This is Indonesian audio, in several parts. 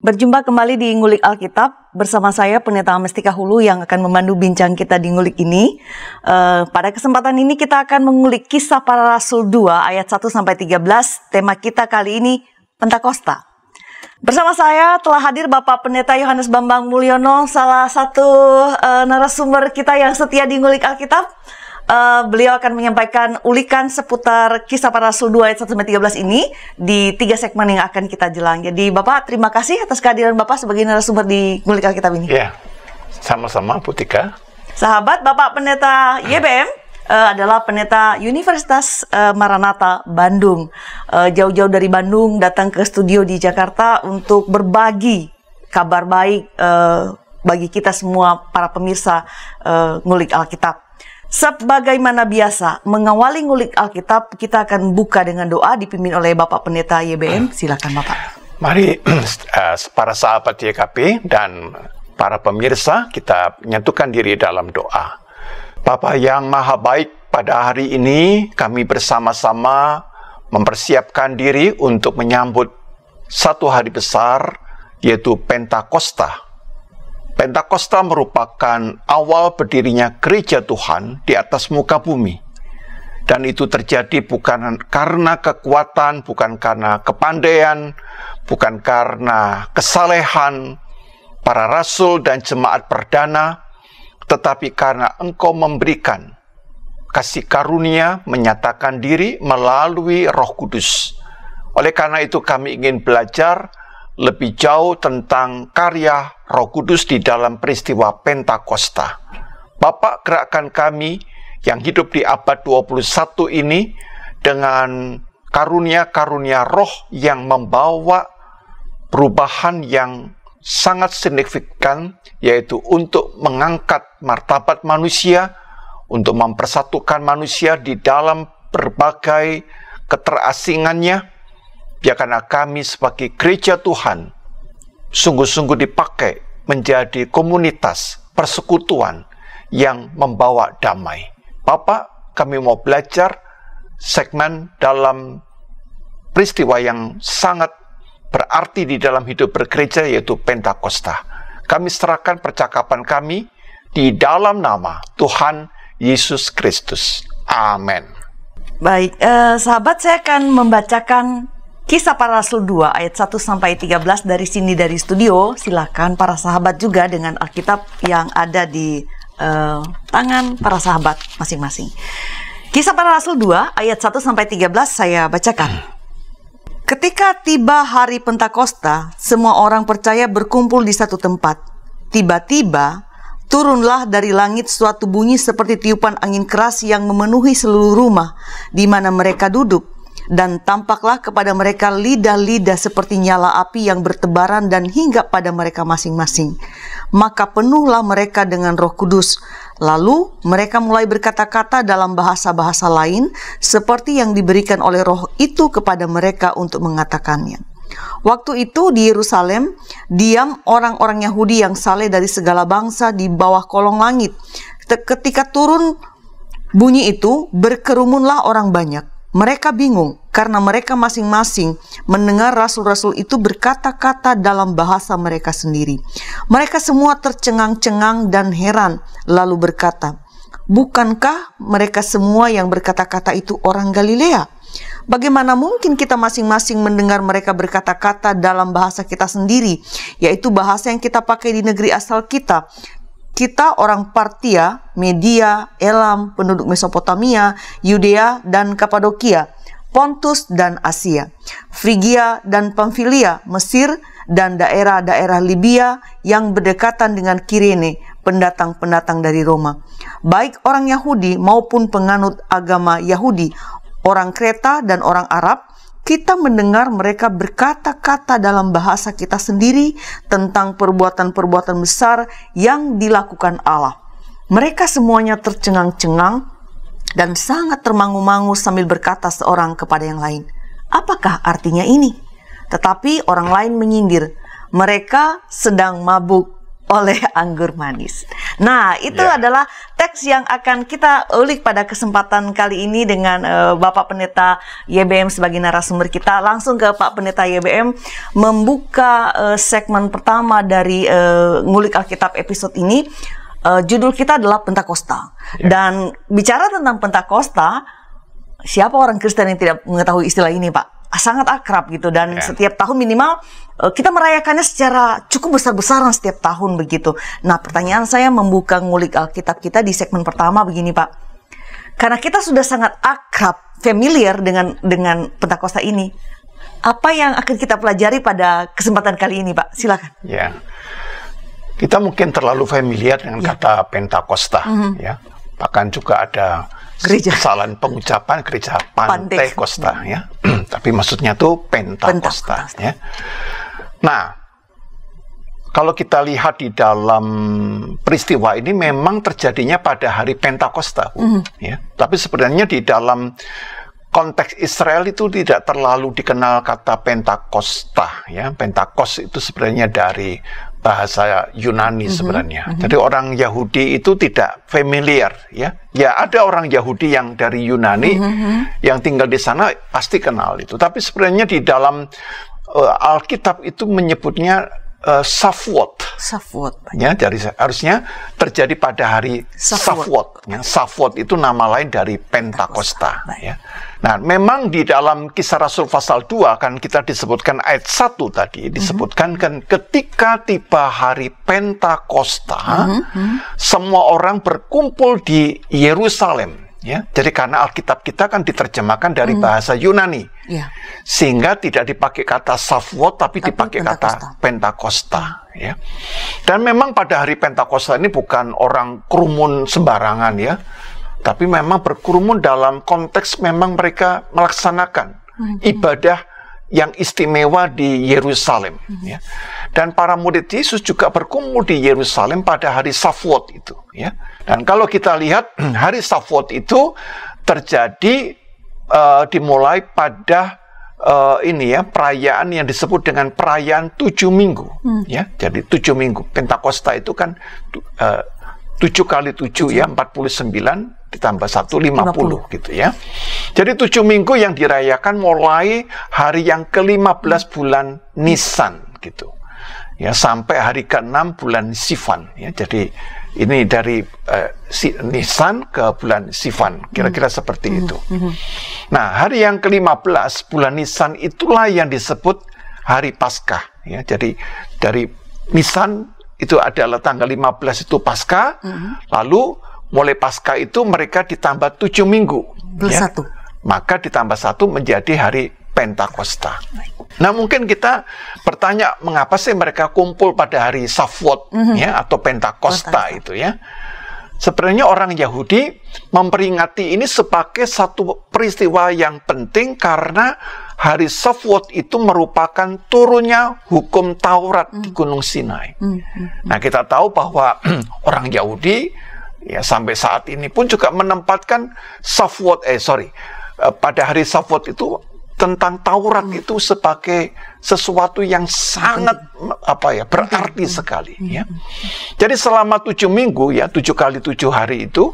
Berjumpa kembali di Ngulik Alkitab bersama saya Pendeta Mestika Hulu yang akan memandu bincang kita di Ngulik ini. Pada kesempatan ini kita akan mengulik Kisah Para Rasul 2 ayat 1-13. Tema kita kali ini Pentakosta. Bersama saya telah hadir Bapak Pendeta Yohanes Bambang Mulyono, salah satu narasumber kita yang setia di Ngulik Alkitab. Beliau akan menyampaikan ulikan seputar Kisah Para Rasul 2 ayat 1-13 ini di 3 segmen yang akan kita jelang. Jadi Bapak, terima kasih atas kehadiran Bapak sebagai narasumber di Ngulik Alkitab ini. Ya, sama-sama Bu Tika. Sahabat, Bapak Pendeta YBM adalah pendeta Universitas Maranatha Bandung. Jauh-jauh dari Bandung datang ke studio di Jakarta untuk berbagi kabar baik bagi kita semua para pemirsa Ngulik Alkitab. Sebagaimana biasa, mengawali Ngulik Alkitab, kita akan buka dengan doa dipimpin oleh Bapak Pendeta YBM. Silakan Bapak. Mari para sahabat YKP dan para pemirsa, kita menyatukan diri dalam doa. Bapa yang Maha Baik, pada hari ini kami bersama-sama mempersiapkan diri untuk menyambut satu hari besar, yaitu Pentakosta. Pentakosta merupakan awal berdirinya gereja Tuhan di atas muka bumi. Dan itu terjadi bukan karena kekuatan, bukan karena kepandaian, bukan karena kesalehan para rasul dan jemaat perdana, tetapi karena Engkau memberikan kasih karunia menyatakan diri melalui Roh Kudus. Oleh karena itu kami ingin belajar lebih jauh tentang karya Roh Kudus di dalam peristiwa Pentakosta. Bapak, gerakkan kami yang hidup di abad 21 ini dengan karunia-karunia roh yang membawa perubahan yang sangat signifikan, yaitu untuk mengangkat martabat manusia, untuk mempersatukan manusia di dalam berbagai keterasingannya. Biarkanlah kami sebagai gereja Tuhan sungguh-sungguh dipakai menjadi komunitas persekutuan yang membawa damai. Bapak, kami mau belajar segmen dalam peristiwa yang sangat berarti di dalam hidup bergereja, yaitu Pentakosta. Kami serahkan percakapan kami di dalam nama Tuhan Yesus Kristus. Amin. Baik, sahabat, saya akan membacakan Kisah Para Rasul 2 ayat 1-13 dari sini dari studio. Silakan para sahabat juga dengan Alkitab yang ada di tangan para sahabat masing-masing. Kisah Para Rasul 2 ayat 1-13 saya bacakan. Ketika tiba hari Pentakosta, semua orang percaya berkumpul di satu tempat. Tiba-tiba turunlah dari langit suatu bunyi seperti tiupan angin keras yang memenuhi seluruh rumah di mana mereka duduk. Dan tampaklah kepada mereka lidah-lidah seperti nyala api yang bertebaran dan hinggap pada mereka masing-masing. Maka penuhlah mereka dengan Roh Kudus. Lalu mereka mulai berkata-kata dalam bahasa-bahasa lain seperti yang diberikan oleh Roh itu kepada mereka untuk mengatakannya. Waktu itu di Yerusalem diam orang-orang Yahudi yang saleh dari segala bangsa di bawah kolong langit. Ketika turun bunyi itu, berkerumunlah orang banyak. Mereka bingung karena mereka masing-masing mendengar rasul-rasul itu berkata-kata dalam bahasa mereka sendiri. Mereka semua tercengang-cengang dan heran, lalu berkata, "Bukankah mereka semua yang berkata-kata itu orang Galilea? Bagaimana mungkin kita masing-masing mendengar mereka berkata-kata dalam bahasa kita sendiri, yaitu bahasa yang kita pakai di negeri asal kita? Kita orang Partia, Media, Elam, penduduk Mesopotamia, Yudea dan Kapadokia, Pontus dan Asia, Frigia dan Pamfilia, Mesir dan daerah-daerah Libya yang berdekatan dengan Kirene, pendatang-pendatang dari Roma. Baik orang Yahudi maupun penganut agama Yahudi, orang Kreta dan orang Arab, kita mendengar mereka berkata-kata dalam bahasa kita sendiri tentang perbuatan-perbuatan besar yang dilakukan Allah. Mereka semuanya tercengang-cengang dan sangat termangu-mangu sambil berkata seorang kepada yang lain, "Apakah artinya ini?" Tetapi orang lain menyindir, "Mereka sedang mabuk oleh anggur manis." Nah, itu adalah teks yang akan kita ulik pada kesempatan kali ini dengan Bapak Pendeta YBM sebagai narasumber kita. Langsung ke Pak Pendeta YBM membuka segmen pertama dari Ngulik Alkitab episode ini. Judul kita adalah Pentakosta. Dan bicara tentang Pentakosta, siapa orang Kristen yang tidak mengetahui istilah ini, Pak? Sangat akrab gitu, dan setiap tahun minimal kita merayakannya secara cukup besar-besaran setiap tahun begitu. Nah, pertanyaan saya membuka Ngulik Alkitab kita di segmen pertama begini, Pak. Karena kita sudah sangat akrab, familiar dengan Pentakosta ini. Apa yang akan kita pelajari pada kesempatan kali ini, Pak? Silakan. Ya. Kita mungkin terlalu familiar dengan kata Pentakosta, ya. Bahkan juga ada kesalahan pengucapan gereja Pantekosta, ya. Tapi maksudnya tuh Pentakosta, ya. Nah, kalau kita lihat di dalam peristiwa ini memang terjadinya pada hari Pentakosta, ya. Tapi sebenarnya di dalam konteks Israel itu tidak terlalu dikenal kata Pentakosta, ya. Pentakos itu sebenarnya dari bahasa Yunani sebenarnya. Jadi orang Yahudi itu tidak familiar, ya. Ya ada orang Yahudi yang dari Yunani yang tinggal di sana pasti kenal itu. Tapi sebenarnya di dalam Alkitab itu menyebutnya Shavuot. Ya, jadi harusnya terjadi pada hari Shavuot. Ya, Shavuot itu nama lain dari Pentakosta. Ya. Nah, memang di dalam Kisah Rasul pasal 2 kan kita disebutkan ayat 1 tadi, disebutkan kan ketika tiba hari Pentakosta, semua orang berkumpul di Yerusalem. Ya, jadi karena Alkitab kita kan diterjemahkan dari bahasa Yunani, sehingga tidak dipakai kata Shavuot, tapi dipakai kata Pentakosta. Ya. Dan memang pada hari Pentakosta ini bukan orang kerumun sembarangan, ya, tapi memang berkerumun dalam konteks memang mereka melaksanakan ibadah yang istimewa di Yerusalem. Ya. Dan para murid Yesus juga berkumpul di Yerusalem pada hari Shavuot itu. Ya. Dan kalau kita lihat hari Shavuot itu terjadi dimulai pada ini ya, perayaan yang disebut dengan perayaan 7 minggu. Ya. Jadi 7 minggu. Pentakosta itu kan 7 kali 7 ya, 49 ditambah 1, 50 gitu ya. Jadi 7 minggu yang dirayakan mulai hari yang ke-15 bulan Nisan gitu. Ya, sampai hari ke-6 bulan Sivan ya. Jadi ini dari Nisan ke bulan Sivan, kira-kira seperti itu. Nah, hari yang ke-15 bulan Nisan itulah yang disebut hari Paskah ya. Jadi dari Nisan itu adalah tanggal 15 itu Paskah, lalu mulai Paskah itu mereka ditambah 7 minggu. Plus ya. 1. Maka ditambah 1 menjadi hari Pentakosta. Nah, mungkin kita bertanya mengapa sih mereka kumpul pada hari Shavuot ya, atau Pentakosta itu ya. Sebenarnya orang Yahudi memperingati ini sebagai satu peristiwa yang penting karena hari Shavuot itu merupakan turunnya hukum Taurat di Gunung Sinai. Nah, kita tahu bahwa orang Yahudi ya sampai saat ini pun juga menempatkan Shavuot, pada hari Shavuot itu tentang Taurat itu sebagai sesuatu yang sangat berarti sekali ya. Jadi selama 7 minggu ya, 7 kali 7 hari itu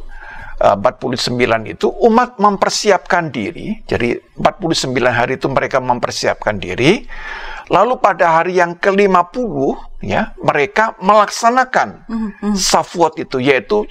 49 itu umat mempersiapkan diri. Jadi 49 hari itu mereka mempersiapkan diri. Lalu pada hari yang ke-50 ya, mereka melaksanakan Shavuot itu, yaitu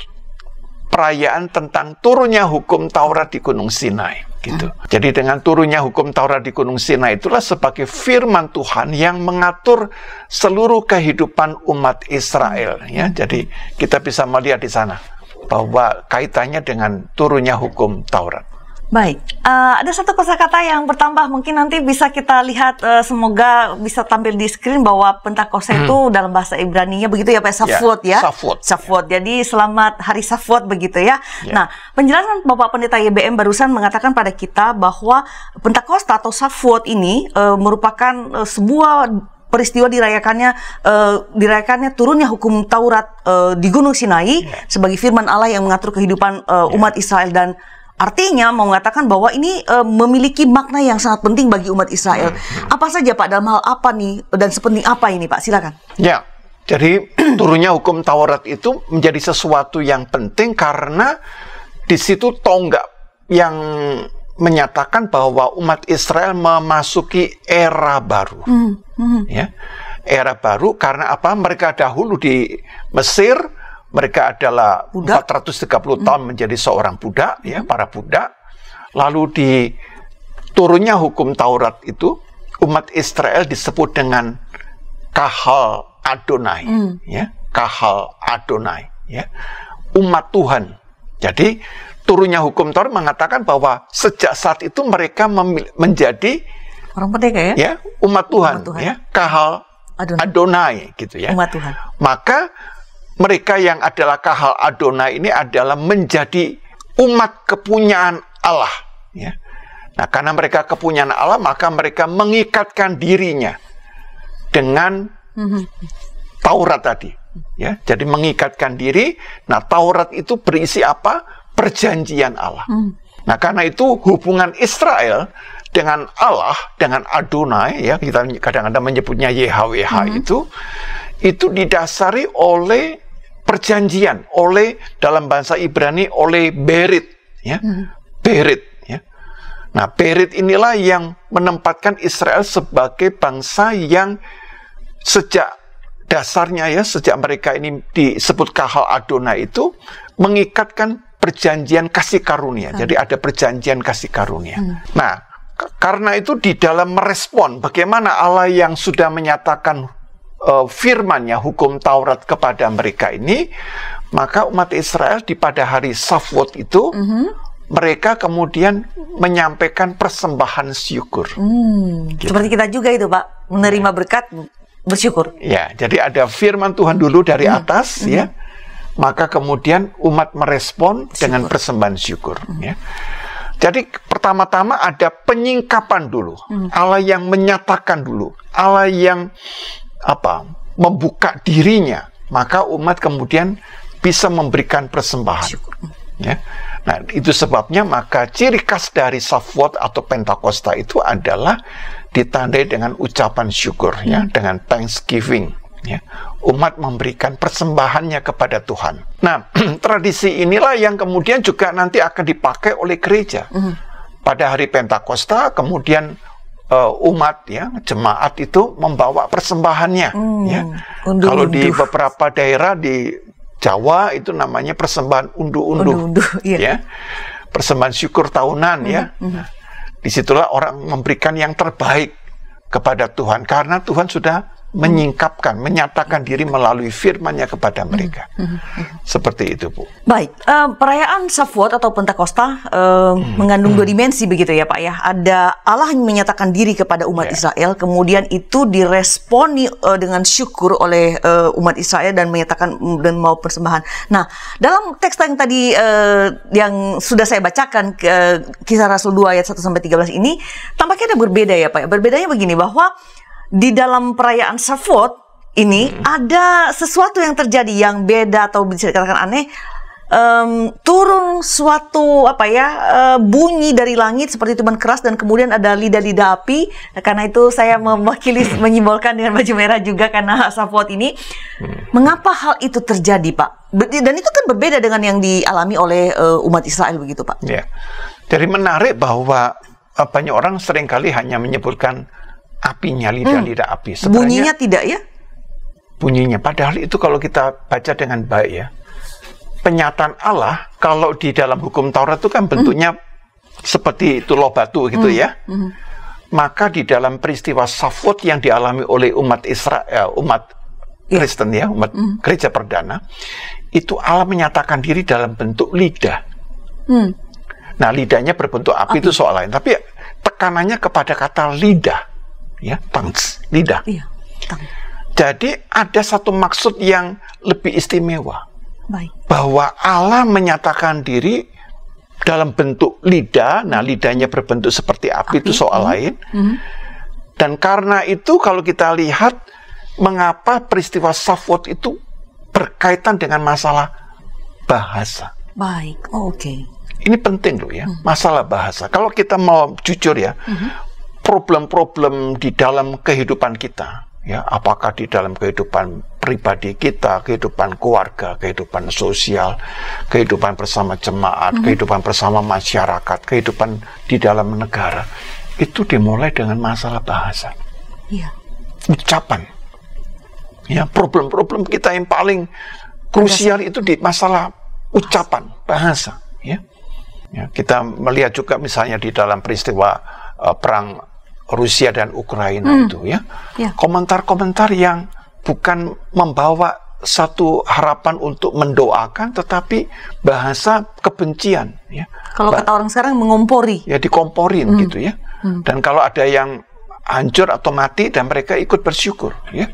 perayaan tentang turunnya hukum Taurat di Gunung Sinai. Gitu. Jadi dengan turunnya hukum Taurat di Gunung Sinai itulah sebagai firman Tuhan yang mengatur seluruh kehidupan umat Israel. Ya, jadi kita bisa melihat di sana bahwa kaitannya dengan turunnya hukum Taurat. Baik, ada satu kosakata yang bertambah, mungkin nanti bisa kita lihat, semoga bisa tampil di screen bahwa Pentakosta itu dalam bahasa Ibrani-nya begitu ya Pak, Shavuot ya. Shavuot. Jadi selamat hari Shavuot begitu ya. Nah, penjelasan Bapak Pendeta YBM barusan mengatakan pada kita bahwa Pentakosta atau Shavuot ini merupakan sebuah peristiwa dirayakannya turunnya hukum Taurat di Gunung Sinai sebagai firman Allah yang mengatur kehidupan umat Israel, dan artinya mau mengatakan bahwa ini memiliki makna yang sangat penting bagi umat Israel. Apa saja Pak, dalam hal apa nih dan sepenting apa ini Pak? Silakan. Ya, Jadi turunnya hukum Taurat itu menjadi sesuatu yang penting karena di situ tonggak yang menyatakan bahwa umat Israel memasuki era baru. Ya, era baru karena apa? Mereka dahulu di Mesir, mereka adalah 430 tahun menjadi seorang budak, ya, para budak. Lalu di turunnya hukum Taurat itu, umat Israel disebut dengan Kahal Adonai, ya, Kahal Adonai, ya, umat Tuhan. Jadi turunnya hukum Taurat mengatakan bahwa sejak saat itu mereka menjadi orang merdeka, ya, umat Tuhan, ya, Kahal Adonai, gitu ya. Umat Tuhan. Maka mereka yang adalah Kahal Adonai ini adalah menjadi umat kepunyaan Allah, ya. Nah, karena mereka kepunyaan Allah, maka mereka mengikatkan dirinya dengan Taurat tadi, ya. Jadi mengikatkan diri. Nah, Taurat itu berisi apa? Perjanjian Allah. Nah, karena itu hubungan Israel dengan Allah, dengan Adonai, ya, kita kadang-kadang menyebutnya YHWH itu didasari oleh perjanjian, oleh dalam bahasa Ibrani oleh berit, ya, berit, ya. Nah, berit inilah yang menempatkan Israel sebagai bangsa yang sejak dasarnya, ya, sejak mereka ini disebut Kahal Adonai itu mengikatkan perjanjian kasih karunia. Jadi ada perjanjian kasih karunia. Nah, karena itu di dalam merespon bagaimana Allah yang sudah menyatakan firman-Nya, hukum Taurat kepada mereka ini, maka umat Israel pada hari Shavuot itu mereka kemudian menyampaikan persembahan syukur. Gitu. Seperti kita juga itu, Pak, menerima berkat, bersyukur. Ya, jadi ada firman Tuhan dulu dari atas, ya. Maka kemudian umat merespon dengan persembahan syukur. Ya. Jadi pertama-tama ada penyingkapan dulu. Allah yang menyatakan dulu. Allah yang membuka dirinya. Maka umat kemudian bisa memberikan persembahan. Ya. Nah, itu sebabnya maka ciri khas dari Shavuot atau Pentakosta itu adalah ditandai dengan ucapan syukur, ya, dengan thanksgiving. Ya, umat memberikan persembahannya kepada Tuhan. Nah, tradisi inilah yang kemudian juga nanti akan dipakai oleh gereja. Pada hari Pentakosta, kemudian umat, ya, jemaat itu membawa persembahannya. Ya. Kalau di beberapa daerah di Jawa itu namanya persembahan undu-undu. Ya. Persembahan syukur tahunan, ya. Nah, disitulah orang memberikan yang terbaik kepada Tuhan karena Tuhan sudah menyingkapkan, menyatakan diri melalui firman-Nya kepada mereka. Seperti itu, Bu. Baik, perayaan Shavuot atau Pentakosta mengandung dua dimensi begitu ya, Pak, ya. Ada Allah yang menyatakan diri kepada umat Israel, kemudian itu diresponi dengan syukur oleh umat Israel dan menyatakan dan mau persembahan. Nah, dalam teks yang tadi yang sudah saya bacakan, Kisah Rasul 2 ayat 1-13 ini, tampaknya ada berbeda ya, Pak. Berbedanya begini, bahwa di dalam perayaan Shavuot ini ada sesuatu yang terjadi yang beda atau bisa dikatakan aneh. Turun suatu bunyi dari langit seperti tuban keras dan kemudian ada lidah-lidah api. Karena itu saya mewakili menyimbolkan dengan baju merah juga karena Shavuot ini. Mengapa hal itu terjadi, Pak? Dan itu kan berbeda dengan yang dialami oleh umat Israel begitu, Pak. Ya. Jadi menarik bahwa banyak orang seringkali hanya menyebutkan apinya, lidah-lidah api. Sebenarnya, bunyinya tidak, ya? Bunyinya. Padahal itu kalau kita baca dengan baik, ya. Penyataan Allah, kalau di dalam hukum Taurat itu kan bentuknya seperti itu loh batu gitu, ya. Maka di dalam peristiwa Shavuot yang dialami oleh umat Israel, umat Kristen, ya, umat gereja perdana, itu Allah menyatakan diri dalam bentuk lidah. Nah, lidahnya berbentuk api itu soal lain. Tapi tekanannya kepada kata lidah. Ya, tongues, lidah. Iya, jadi ada satu maksud yang lebih istimewa. Baik. Bahwa Allah menyatakan diri dalam bentuk lidah. Nah, lidahnya berbentuk seperti api. Itu soal lain. Dan karena itu kalau kita lihat mengapa peristiwa Shavuot itu berkaitan dengan masalah bahasa. Baik, oke. Ini penting loh, ya, masalah bahasa. Kalau kita mau jujur, ya, problem-problem di dalam kehidupan kita, Ya, apakah di dalam kehidupan pribadi kita, kehidupan keluarga, kehidupan sosial, kehidupan bersama jemaat, kehidupan bersama masyarakat, kehidupan di dalam negara, itu dimulai dengan masalah bahasa. Iya. Ucapan. Ya, problem-problem kita yang paling krusial itu di masalah ucapan, bahasa. Ya. Ya, kita melihat juga misalnya di dalam peristiwa perang Rusia dan Ukraina itu ya, komentar-komentar yang bukan membawa satu harapan untuk mendoakan, tetapi bahasa kebencian ya. Kalau kata orang sekarang mengompori. Ya, dikomporin gitu ya. Dan kalau ada yang hancur atau mati dan mereka ikut bersyukur ya.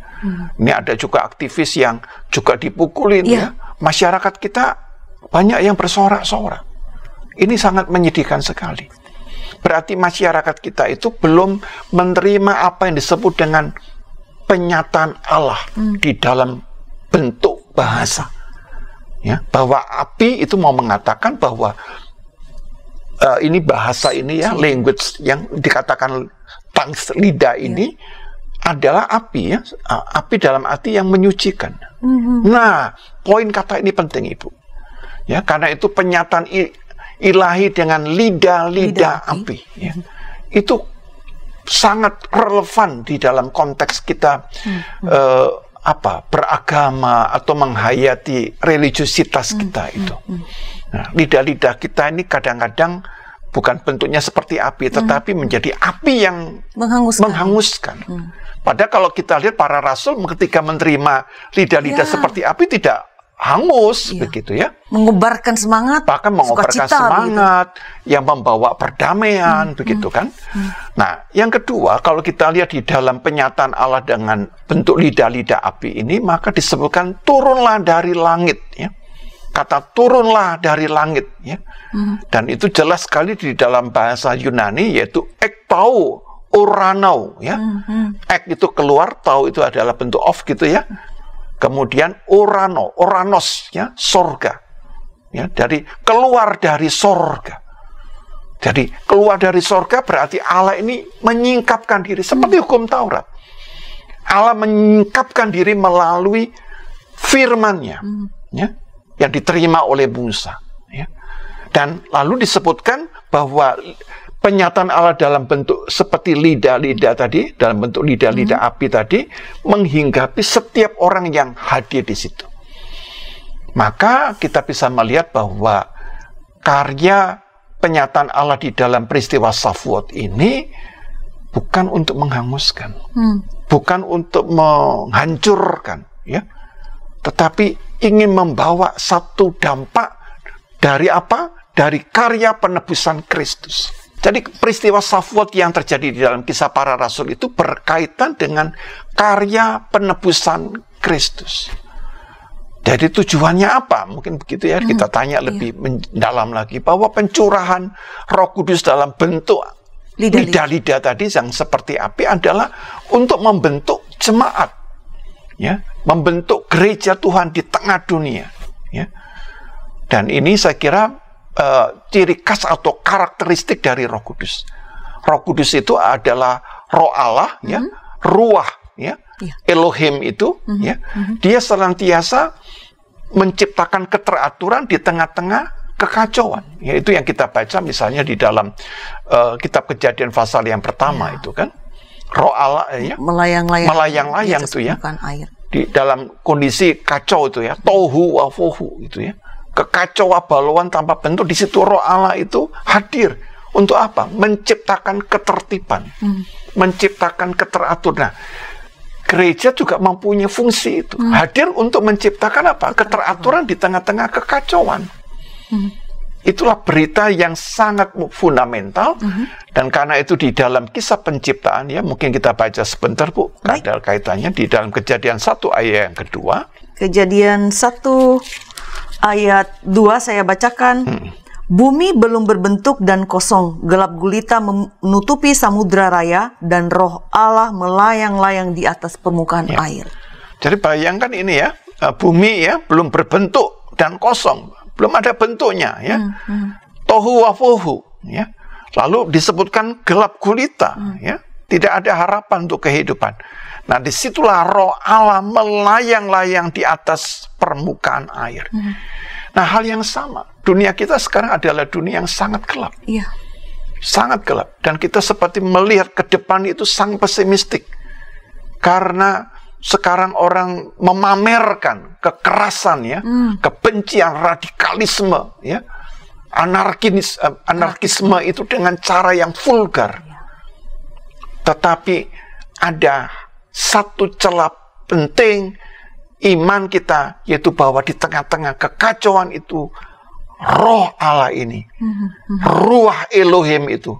Ini ada juga aktivis yang juga dipukulin ya. Masyarakat kita banyak yang bersorak-sorak. Ini sangat menyedihkan sekali. Berarti masyarakat kita itu belum menerima apa yang disebut dengan penyataan Allah di dalam bentuk bahasa. Ya, bahwa api itu mau mengatakan bahwa ini bahasa ini ya, language yang dikatakan tongues, lidah ini adalah api ya, api dalam arti yang menyucikan. Nah, poin kata ini penting Ibu. Ya, karena itu penyataan ilahi dengan lidah api. Ya. Itu sangat relevan di dalam konteks kita beragama atau menghayati religiusitas kita itu. Nah, lidah-lidah kita ini kadang-kadang bukan bentuknya seperti api, tetapi menjadi api yang menghanguskan. Padahal kalau kita lihat para rasul ketika menerima lidah-lidah seperti api tidak hangus begitu ya, mengobarkan semangat, bahkan mengobarkan semangat gitu, yang membawa perdamaian begitu kan. Nah, yang kedua, kalau kita lihat di dalam penyataan Allah dengan bentuk lidah-lidah api ini, maka disebutkan turunlah dari langit ya. Kata turunlah dari langit ya. Dan itu jelas sekali di dalam bahasa Yunani, yaitu ektau uranau ya. Ek itu keluar, tau itu adalah bentuk of gitu ya. Kemudian oranos ya, sorga. Ya, dari keluar dari sorga. Jadi keluar dari sorga berarti Allah ini menyingkapkan diri seperti hukum Taurat. Allah menyingkapkan diri melalui firman-Nya ya, yang diterima oleh Musa ya. Dan lalu disebutkan bahwa penyataan Allah dalam bentuk seperti lidah-lidah tadi, dalam bentuk lidah-lidah api tadi, menghinggapi setiap orang yang hadir di situ. Maka kita bisa melihat bahwa karya penyataan Allah di dalam peristiwa Shavuot ini bukan untuk menghanguskan, bukan untuk menghancurkan, ya, tetapi ingin membawa satu dampak dari apa? Dari karya penebusan Kristus. Jadi peristiwa Shavuot yang terjadi di dalam Kisah Para Rasul itu berkaitan dengan karya penebusan Kristus. Jadi tujuannya apa? Mungkin begitu ya, kita tanya lebih mendalam lagi, bahwa pencurahan Roh Kudus dalam bentuk lidah-lidah tadi yang seperti api adalah untuk membentuk jemaat, ya, membentuk gereja Tuhan di tengah dunia, ya. Dan ini saya kira ciri khas atau karakteristik dari Roh Kudus. Roh Kudus itu adalah Roh Allah, ya, Ruah, ya, Elohim itu, ya, dia senantiasa menciptakan keteraturan di tengah-tengah kekacauan. Yaitu yang kita baca misalnya di dalam kitab Kejadian pasal yang pertama itu kan, Roh Allah, ya, melayang-layang itu ya, di dalam kondisi kacau itu ya, tohu wa fohu itu ya. Kekacauan balauan tanpa bentuk, di situ Roh Allah itu hadir untuk apa? Menciptakan ketertiban, menciptakan keteraturan. Nah, gereja juga mempunyai fungsi itu, hadir untuk menciptakan apa? Keteraturan di tengah-tengah kekacauan. Itulah berita yang sangat fundamental, dan karena itu di dalam kisah penciptaan ya, mungkin kita baca sebentar Bu, ada kaitannya di dalam Kejadian 1 ayat yang kedua. Kejadian 1 ayat 2 saya bacakan. Bumi belum berbentuk dan kosong, gelap gulita menutupi samudra raya, dan Roh Allah melayang-layang di atas permukaan air. Jadi bayangkan ini ya, bumi ya belum berbentuk dan kosong, belum ada bentuknya ya. Tohu wa fohu ya. Lalu disebutkan gelap gulita ya. tidak ada harapan untuk kehidupan. Nah, disitulah roh Allah melayang-layang di atas permukaan air. Nah, hal yang sama, dunia kita sekarang adalah dunia yang sangat gelap. Iya. Sangat gelap. Dan kita seperti melihat ke depan itu sangat pesimistik. Karena sekarang orang memamerkan kekerasan, ya, kebencian, radikalisme, ya, anarkisme itu dengan cara yang vulgar. Tetapi ada satu celah penting iman kita, yaitu bahwa di tengah-tengah kekacauan itu, roh Allah ini, ruah Elohim itu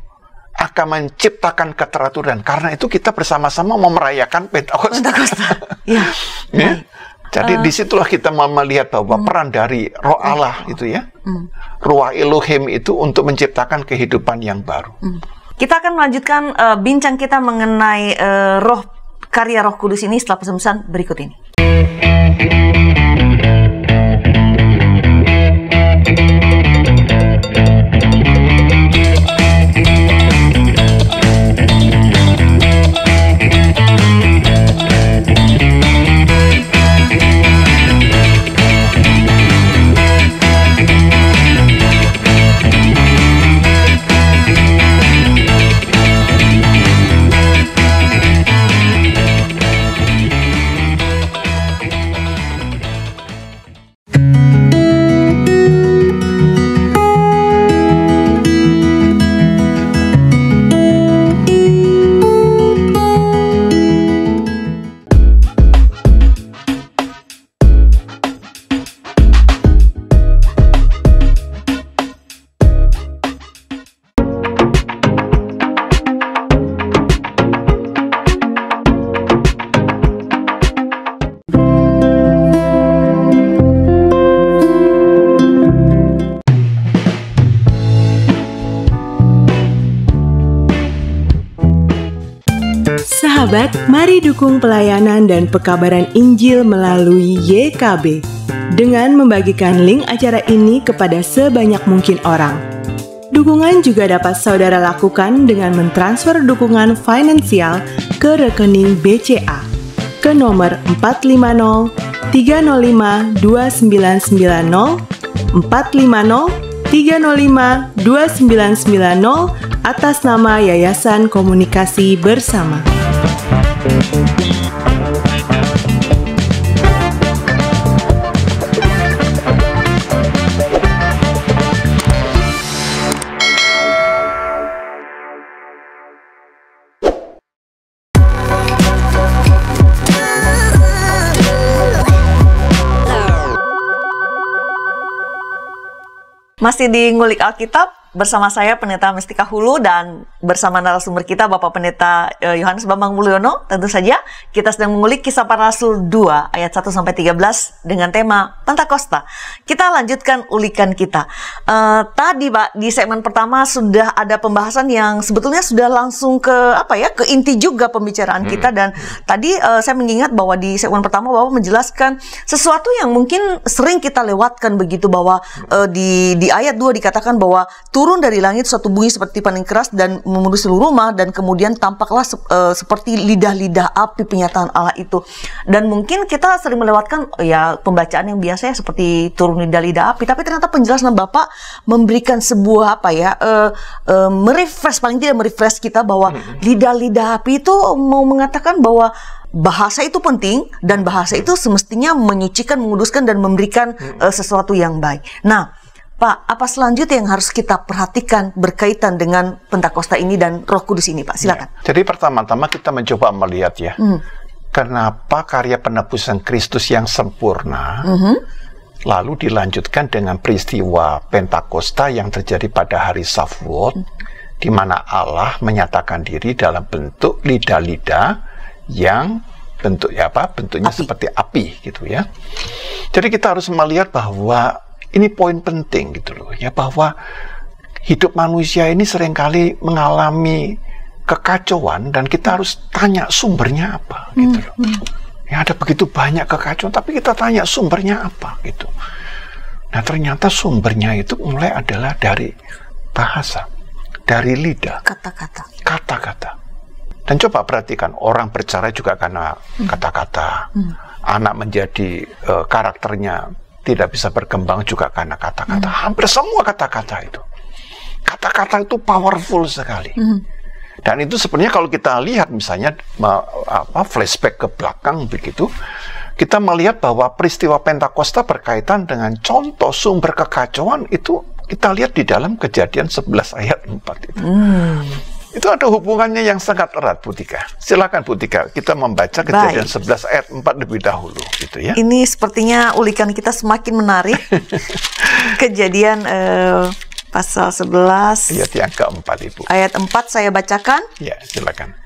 akan menciptakan keteraturan. Karena itu kita bersama-sama merayakan Pentakosta. Ya. Ya. Jadi disitulah kita melihat bahwa peran dari roh Allah itu, ya, ruah Elohim itu untuk menciptakan kehidupan yang baru. Kita akan melanjutkan bincang kita mengenai karya Roh Kudus ini setelah pesan-pesan berikut ini. Sahabat, mari dukung pelayanan dan pekabaran Injil melalui YKB dengan membagikan link acara ini kepada sebanyak mungkin orang. Dukungan juga dapat saudara lakukan dengan mentransfer dukungan finansial ke rekening BCA ke nomor 450 305 2990 450 305 2990 atas nama Yayasan Komunikasi Bersama. Masih di Ngulik Alkitab bersama saya Pendeta Mestika Hulu dan bersama narasumber kita Bapak Pendeta Yohanes Bambang Mulyono. Tentu saja kita sedang mengulik Kisah Para Rasul 2 ayat 1 sampai 13 dengan tema Pentakosta. Kita lanjutkan ulikan kita. Tadi Pak di segmen pertama sudah ada pembahasan yang sebetulnya sudah langsung ke ke inti juga pembicaraan kita, dan tadi saya mengingat bahwa di segmen pertama Bapak menjelaskan sesuatu yang mungkin sering kita lewatkan begitu, bahwa di ayat 2 dikatakan bahwa turun dari langit suatu bunyi seperti paling keras dan memenuhi seluruh rumah, dan kemudian tampaklah seperti lidah-lidah api penyataan Allah itu. Dan mungkin kita sering melewatkan ya pembacaan yang biasa ya, seperti turun lidah-lidah api, tapi ternyata penjelasan Bapak memberikan sebuah merefresh, paling tidak merefresh kita bahwa lidah-lidah api itu mau mengatakan bahwa bahasa itu penting, dan bahasa itu semestinya menyucikan, menguduskan, dan memberikan sesuatu yang baik. Nah, Pak, apa selanjutnya yang harus kita perhatikan berkaitan dengan Pentakosta ini dan Roh Kudus ini, Pak? Silakan. Ya. Jadi pertama-tama kita mencoba melihat ya, kenapa karya penebusan Kristus yang sempurna lalu dilanjutkan dengan peristiwa Pentakosta yang terjadi pada hari Shavuot, di mana Allah menyatakan diri dalam bentuk lidah-lidah yang bentuknya bentuknya seperti api gitu ya. Jadi kita harus melihat bahwa ini poin penting gitu loh ya, bahwa hidup manusia ini seringkali mengalami kekacauan, dan kita harus tanya sumbernya apa gitu loh. Ya, ada begitu banyak kekacauan, tapi kita tanya sumbernya apa gitu. Nah, ternyata sumbernya itu mulai adalah dari bahasa, dari lidah, kata-kata. Kata-kata. Dan coba perhatikan, orang bercerai juga karena kata-kata. Anak menjadi karakternya tidak bisa berkembang juga karena kata-kata. Hampir semua kata-kata itu. Kata-kata itu powerful sekali. Dan itu sebenarnya kalau kita lihat misalnya flashback ke belakang begitu, kita melihat bahwa peristiwa Pentakosta berkaitan dengan contoh sumber kekacauan itu kita lihat di dalam Kejadian 11 ayat 4 itu. Itu ada hubungannya yang sangat erat, Bu Tika. Silakan Bu Tika, kita membaca Kejadian 11 ayat 4 lebih dahulu, gitu ya. Ini sepertinya ulikan kita semakin menarik. Kejadian pasal 11 ayat yang keempat, Ibu. Ayat 4 saya bacakan. Ya, silakan.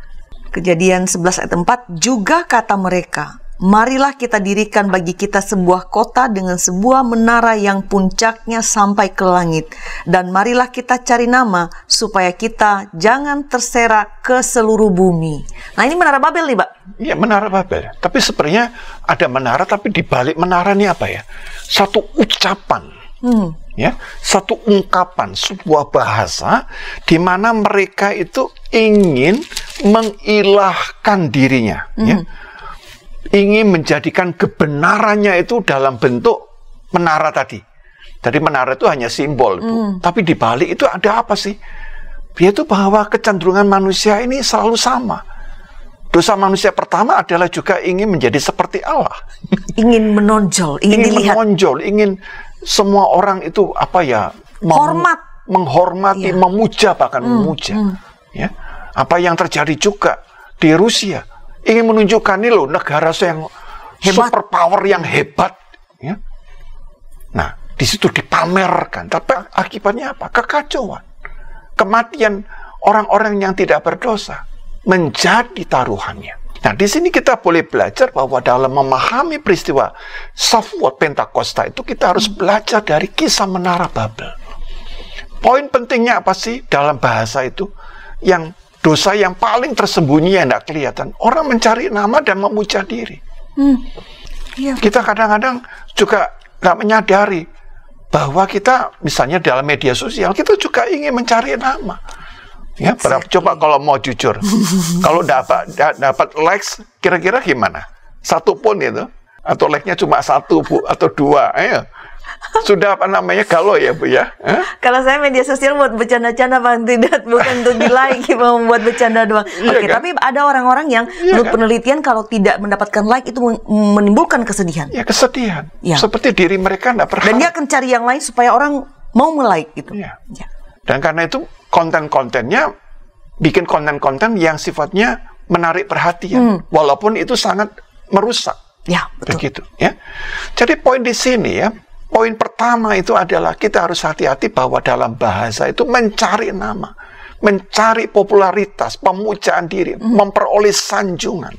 Kejadian 11 ayat 4, juga kata mereka, marilah kita dirikan bagi kita sebuah kota dengan sebuah menara yang puncaknya sampai ke langit. Dan marilah kita cari nama supaya kita jangan terserak ke seluruh bumi. Nah, ini menara Babel nih, Pak. Iya, menara Babel. Tapi sebenarnya ada menara, tapi di balik menara ini apa ya? Satu ucapan. Ya, satu ungkapan, sebuah bahasa di mana mereka itu ingin mengilahkan dirinya, ya. Ingin menjadikan kebenarannya itu dalam bentuk menara tadi. Jadi menara itu hanya simbol, Bu. Tapi di balik itu ada apa sih? Yaitu bahwa kecenderungan manusia ini selalu sama. Dosa manusia pertama adalah juga ingin menjadi seperti Allah. Ingin menonjol, ingin dilihat. Menonjol, ingin semua orang itu apa ya? Menghormati, memuja, bahkan memuja. Ya. Apa yang terjadi juga di Rusia. Ingin menunjukkan ini loh, negara yang superpower yang hebat. Ya. Nah, di situ dipamerkan. Tapi akibatnya apa? Kekacauan. Kematian orang-orang yang tidak berdosa menjadi taruhannya. Nah, di sini kita boleh belajar bahwa dalam memahami peristiwa Shavuot Pentakosta itu kita harus belajar dari kisah menara Babel. Poin pentingnya apa sih dalam bahasa itu? Yang dosa yang paling tersembunyi yang tidak kelihatan. Orang mencari nama dan memuja diri. Kita kadang-kadang juga nggak menyadari bahwa kita misalnya dalam media sosial kita juga ingin mencari nama. Ya, coba kalau mau jujur, kalau dapat likes, kira-kira gimana? Satu pun itu, atau like-nya cuma 1, Bu, atau 2, ayo. Sudah apa namanya galau ya, Bu ya? Kalau saya media sosial buat bercanda-canda, Bang, tidak, bukan untuk di-like, mau buat bercanda doang. Oke, kan? Tapi ada orang-orang yang menurut penelitian kalau tidak mendapatkan like itu menimbulkan kesedihan. Ya, kesedihan. Ya. Seperti diri mereka tidak berharap. Dan dia akan cari yang lain supaya orang mau nge-like gitu. Ya. Dan karena itu konten-kontennya bikin konten-konten yang sifatnya menarik perhatian, walaupun itu sangat merusak. Ya, betul. Begitu, ya. Jadi poin di sini ya, poin pertama itu adalah kita harus hati-hati bahwa dalam bahasa itu mencari nama, mencari popularitas, pemujaan diri, memperoleh sanjungan.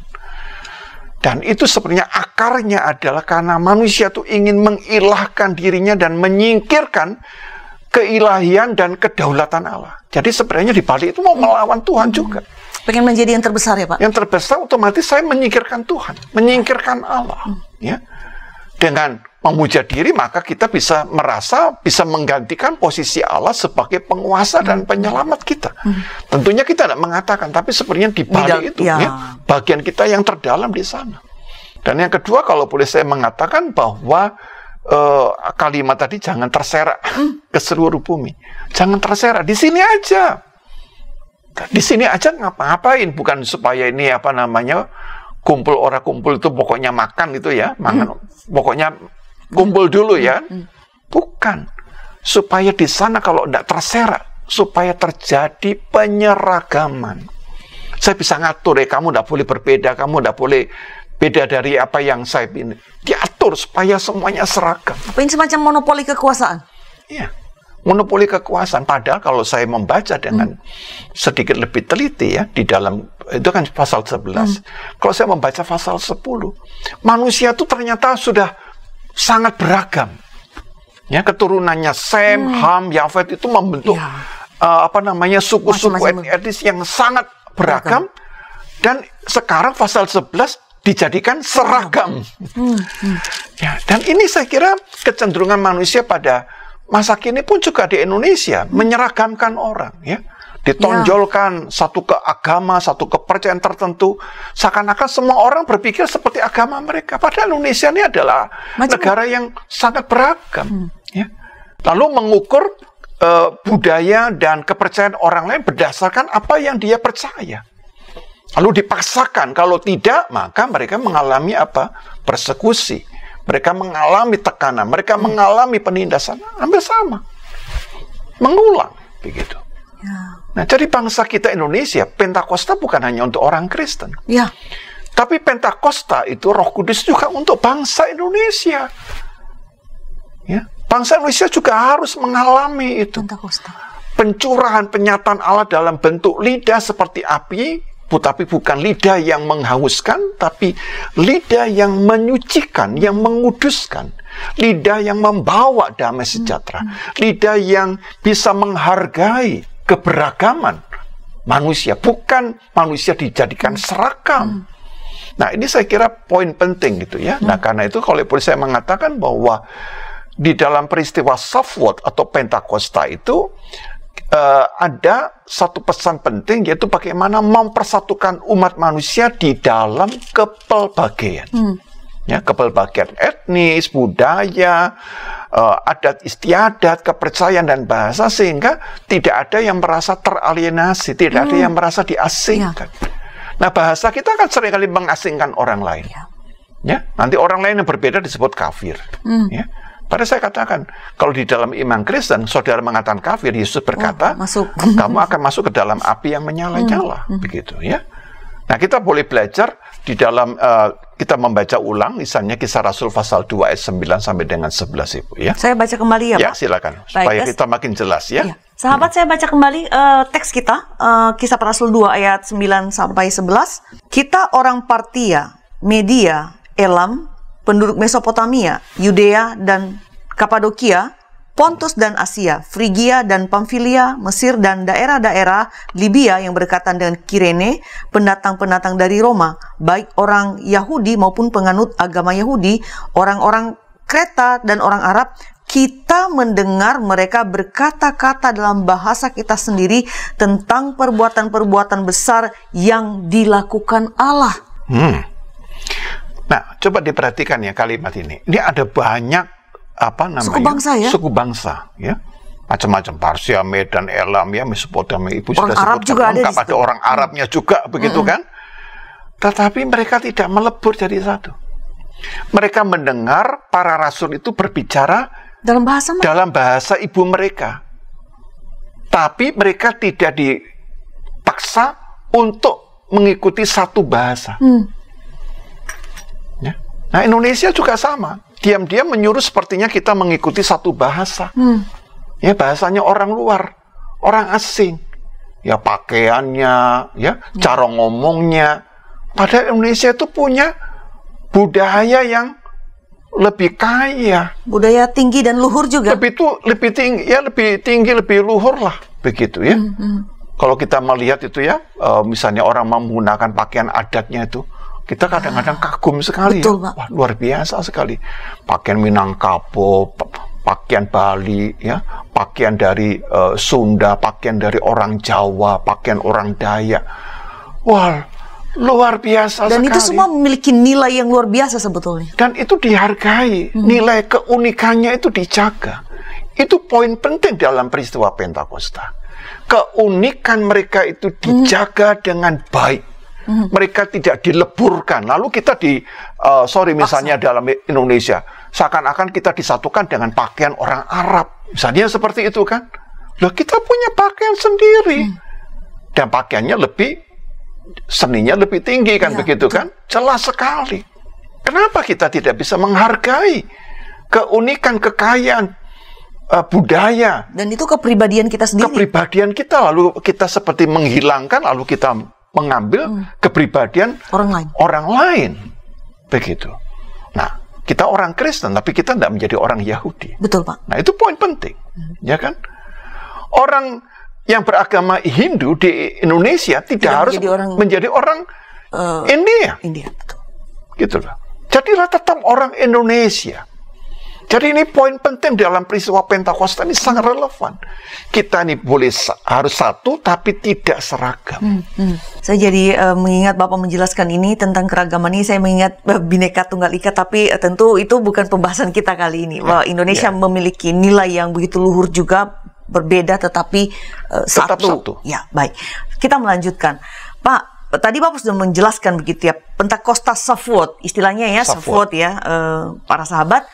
Dan itu sebenarnya akarnya adalah karena manusia itu ingin mengilahkan dirinya dan menyingkirkan keilahian dan kedaulatan Allah. Jadi sebenarnya di balik itu mau melawan Tuhan juga. Pengen menjadi yang terbesar ya, Pak? Yang terbesar otomatis saya menyingkirkan Tuhan, menyingkirkan Allah. Ya. Dengan memuja diri maka kita bisa merasa bisa menggantikan posisi Allah sebagai penguasa dan penyelamat kita. Tentunya kita tidak mengatakan, tapi sebenarnya di balik itu ya, bagian kita yang terdalam di sana. Dan yang kedua, kalau boleh saya mengatakan bahwa kalimat tadi jangan terserak ke seluruh bumi. Jangan terserak di sini aja. Di sini aja ngapa-ngapain, bukan supaya ini apa namanya kumpul orang kumpul itu pokoknya makan itu ya, makan pokoknya kumpul dulu ya. Bukan. Supaya di sana kalau tidak terserak, supaya terjadi penyeragaman. Saya bisa ngatur kamu tidak boleh berbeda, kamu tidak boleh beda dari apa yang saya pilih. Diatur supaya semuanya seragam. Apa ini semacam monopoli kekuasaan? Iya, monopoli kekuasaan. Padahal kalau saya membaca dengan sedikit lebih teliti ya, di dalam, itu kan pasal 11. Kalau saya membaca pasal 10, manusia itu ternyata sudah sangat beragam. Ya, keturunannya Sem, Ham, Yafet itu membentuk apa namanya suku-suku etnis yang sangat beragam. Dan sekarang pasal 11 dijadikan seragam. Ya, dan ini saya kira kecenderungan manusia pada masa kini pun juga di Indonesia menyeragamkan orang. Ya. ditonjolkan satu keagama, satu kepercayaan tertentu, seakan-akan semua orang berpikir seperti agama mereka. Padahal Indonesia ini adalah negara yang sangat beragam. Ya. Lalu mengukur budaya dan kepercayaan orang lain berdasarkan apa yang dia percaya. Lalu dipaksakan, kalau tidak, maka mereka mengalami apa? Persekusi. Mereka mengalami tekanan, mereka mengalami penindasan. Hampir sama. Mengulang, begitu. Ya. Nah, jadi bangsa kita Indonesia, Pentakosta bukan hanya untuk orang Kristen. Ya. Tapi Pentakosta itu Roh Kudus juga untuk bangsa Indonesia. Ya, bangsa Indonesia juga harus mengalami itu. Pentakosta. Pencurahan penyataan Allah dalam bentuk lidah seperti api, tapi bukan lidah yang menghanguskan, tapi lidah yang menyucikan, yang menguduskan. Lidah yang membawa damai sejahtera. Lidah yang bisa menghargai keberagaman manusia, bukan manusia dijadikan seragam. Nah, ini saya kira poin penting gitu ya. Nah, karena itu kalau boleh saya mengatakan bahwa di dalam peristiwa Shavuot atau Pentakosta itu ada satu pesan penting, yaitu bagaimana mempersatukan umat manusia di dalam kepelbagaian. Ya, kepelbagaian etnis, budaya, adat istiadat, kepercayaan dan bahasa, sehingga tidak ada yang merasa teralienasi, tidak ada yang merasa diasingkan. Nah, bahasa kita kan seringkali mengasingkan orang lain. Ya, nanti orang lain yang berbeda disebut kafir. Ya. Padahal saya katakan, kalau di dalam iman Kristen, saudara mengatakan kafir, Yesus berkata, kamu akan masuk ke dalam api yang menyala-nyala, begitu ya. Nah, kita boleh belajar di dalam, kita membaca ulang, misalnya Kisah Rasul pasal 2 ayat 9 sampai dengan 11, Ibu. Ya. Saya baca kembali ya, Pak? Ya, silakan. Supaya kita makin jelas, ya. Sahabat, saya baca kembali teks kita, Kisah Rasul 2 ayat 9 sampai 11. Kita orang Partia, Media, Elam, penduduk Mesopotamia, Yudea dan Kapadokia, Pontus dan Asia, Frigia dan Pamfilia, Mesir dan daerah-daerah Libya yang berdekatan dengan Kirene, pendatang-pendatang dari Roma, baik orang Yahudi maupun penganut agama Yahudi, orang-orang Kreta dan orang Arab, kita mendengar mereka berkata-kata dalam bahasa kita sendiri tentang perbuatan-perbuatan besar yang dilakukan Allah. Nah, coba diperhatikan ya kalimat ini. Ini ada banyak suku bangsa, ya? Suku bangsa, ya. Macam-macam, Parsia, Medan, Elam, ya, Mesopotamia, Ibu orang sudah Arab sebutkan juga lengkap, ada orang Arabnya juga, begitu kan? Tetapi mereka tidak melebur jadi satu. Mereka mendengar para rasul itu berbicara dalam bahasa ibu mereka. Tapi mereka tidak dipaksa untuk mengikuti satu bahasa. Ya. Nah, Indonesia juga sama. Diam-diam menyuruh sepertinya kita mengikuti satu bahasa. Ya, bahasanya orang luar, orang asing. Ya, pakaiannya, ya, cara ngomongnya. Padahal Indonesia itu punya budaya yang lebih kaya. Budaya tinggi dan luhur juga. Lebih tinggi, lebih luhur lah, begitu ya. Kalau kita melihat itu ya, misalnya orang menggunakan pakaian adatnya itu, kita kadang-kadang kagum sekali. Betul, ya. Pak. Wah, luar biasa sekali. Pakaian Minangkabau, pakaian Bali, ya, pakaian dari Sunda, pakaian dari orang Jawa, pakaian orang Dayak. Wah, luar biasa dan sekali. Dan itu semua memiliki nilai yang luar biasa sebetulnya. Dan itu dihargai. Nilai keunikannya itu dijaga. Itu poin penting dalam peristiwa Pentakosta. Keunikan mereka itu dijaga dengan baik. Mereka tidak dileburkan. Lalu kita misalnya dalam Indonesia, seakan-akan kita disatukan dengan pakaian orang Arab. Misalnya seperti itu kan. Loh, kita punya pakaian sendiri. Dan pakaiannya seninya lebih tinggi kan, begitu kan? Jelas sekali. Kenapa kita tidak bisa menghargai keunikan, kekayaan, budaya. Dan itu kepribadian kita sendiri. Kepribadian kita, lalu kita seperti menghilangkan, lalu kita mengambil kepribadian orang lain. Begitu. Nah, kita orang Kristen, tapi kita tidak menjadi orang Yahudi. Betul, Pak. Nah, itu poin penting. Ya kan? Orang yang beragama Hindu di Indonesia tidak harus menjadi orang India. India, betul. Gitu loh. Jadilah tetap orang Indonesia. Jadi ini poin penting dalam peristiwa Pentakosta ini sangat relevan. Kita ini harus satu tapi tidak seragam. Saya jadi mengingat Bapak menjelaskan ini tentang keragaman ini, saya mengingat Bhinneka Tunggal Ika, tapi tentu itu bukan pembahasan kita kali ini. Bahwa Indonesia memiliki nilai yang begitu luhur juga, berbeda tetapi satu. Ya, baik. Kita melanjutkan. Pak, tadi Bapak sudah menjelaskan begitu ya, Pentakosta Shavuot, istilahnya ya, Shavuot ya, para sahabat,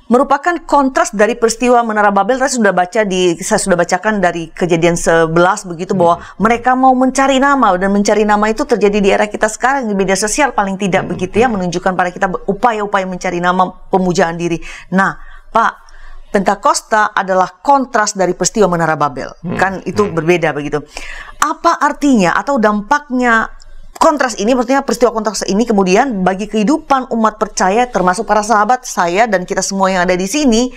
merupakan kontras dari peristiwa Menara Babel. Saya sudah bacakan dari Kejadian 11 begitu, bahwa mereka mau mencari nama, dan mencari nama itu terjadi di era kita sekarang, di media sosial paling tidak begitu ya, menunjukkan pada kita upaya-upaya mencari nama, pemujaan diri. Nah, Pak, Pentakosta adalah kontras dari peristiwa Menara Babel, kan itu berbeda begitu. Apa artinya atau dampaknya kontras ini, maksudnya peristiwa kontras ini kemudian bagi kehidupan umat percaya, termasuk para sahabat saya dan kita semua yang ada di sini,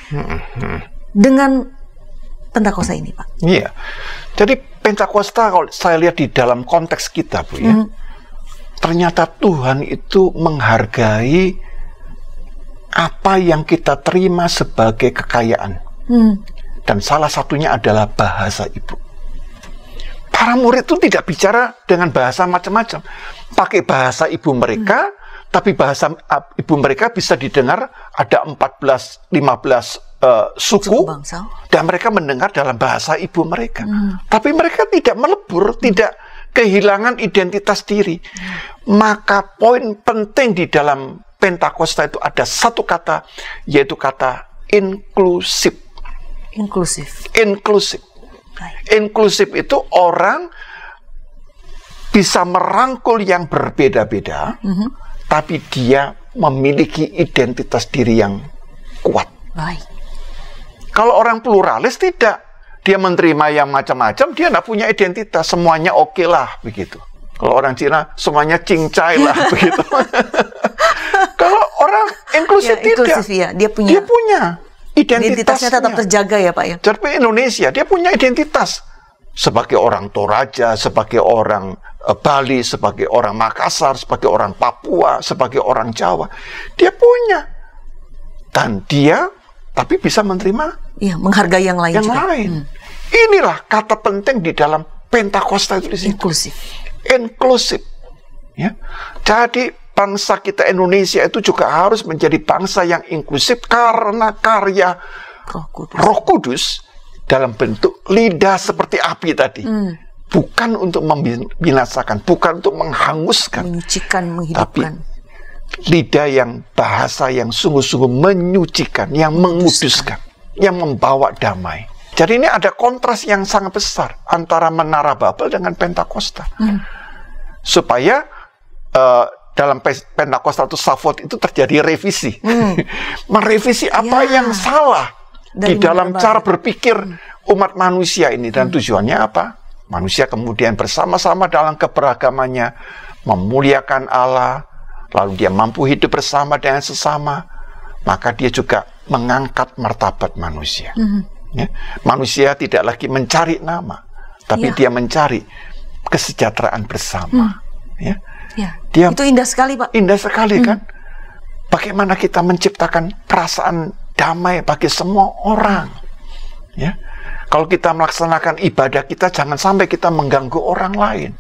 dengan Pentakosta ini, Pak? Iya, jadi Pentakosta kalau saya lihat di dalam konteks kita, Bu, ya, ternyata Tuhan itu menghargai apa yang kita terima sebagai kekayaan, dan salah satunya adalah bahasa ibu. Para murid itu tidak bicara dengan bahasa macam-macam. Pakai bahasa ibu mereka, tapi bahasa ibu mereka bisa didengar ada 14-15 suku, bangsa, dan mereka mendengar dalam bahasa ibu mereka. Tapi mereka tidak melebur, tidak kehilangan identitas diri. Maka poin penting di dalam Pentakosta itu ada satu kata, yaitu kata inklusif. Inklusif. Inklusif itu orang bisa merangkul yang berbeda-beda, tapi dia memiliki identitas diri yang kuat. Baik. Kalau orang pluralis tidak, dia menerima yang macam-macam, dia tidak punya identitas, semuanya oke lah begitu. Kalau orang Cina semuanya cincai lah begitu. Kalau orang inklusif tidak, dia punya identitasnya tetap terjaga ya, Pak ya. Tapi Indonesia dia punya identitas sebagai orang Toraja, sebagai orang Bali, sebagai orang Makassar, sebagai orang Papua, sebagai orang Jawa. Dia punya, dan dia tapi bisa menerima, menghargai yang lain juga. Inilah kata penting di dalam Pentakosta itu di sini. Inklusif. Ya. Jadi bangsa kita Indonesia itu juga harus menjadi bangsa yang inklusif karena karya Roh Kudus dalam bentuk lidah seperti api tadi. Bukan untuk membinasakan, bukan untuk menghanguskan, menyucikan, menghidupkan. Tapi lidah yang bahasa yang sungguh-sungguh menyucikan, yang menguduskan, yang membawa damai. Jadi ini ada kontras yang sangat besar antara Menara Babel dengan Pentakosta. Supaya dalam Pentakosta atau Shavuot itu terjadi revisi. Merevisi apa yang salah di dalam cara berpikir umat manusia ini. Dan tujuannya apa? Manusia kemudian bersama-sama dalam keberagamannya memuliakan Allah, lalu dia mampu hidup bersama dengan sesama, maka dia juga mengangkat martabat manusia. Ya. Manusia tidak lagi mencari nama, tapi dia mencari kesejahteraan bersama. Ya. Dia, itu indah sekali, Pak. Indah sekali kan? Bagaimana kita menciptakan perasaan damai bagi semua orang. Ya. Kalau kita melaksanakan ibadah kita, jangan sampai kita mengganggu orang lain.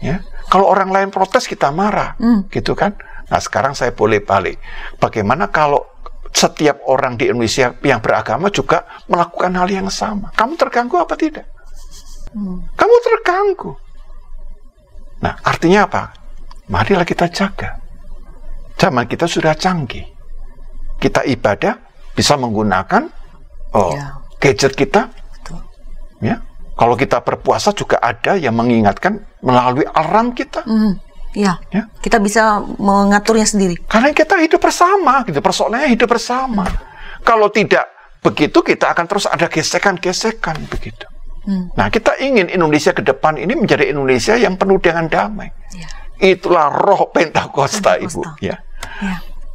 Ya. Kalau orang lain protes, kita marah, gitu kan? Nah, sekarang saya boleh balik. Bagaimana kalau setiap orang di Indonesia yang beragama juga melakukan hal yang sama? Kamu terganggu apa tidak? Kamu terganggu. Nah, artinya apa? Marilah kita jaga. Zaman kita sudah canggih. Kita ibadah bisa menggunakan gadget kita. Betul. Ya. Kalau kita berpuasa juga ada yang mengingatkan melalui alarm kita. Ya. Kita bisa mengaturnya sendiri. Karena kita hidup bersama, gitu. Persoalannya hidup bersama. Kalau tidak begitu, kita akan terus ada gesekan-gesekan begitu. Nah, kita ingin Indonesia ke depan ini menjadi Indonesia yang penuh dengan damai. Itulah roh Pentakosta, Ibu. Ya.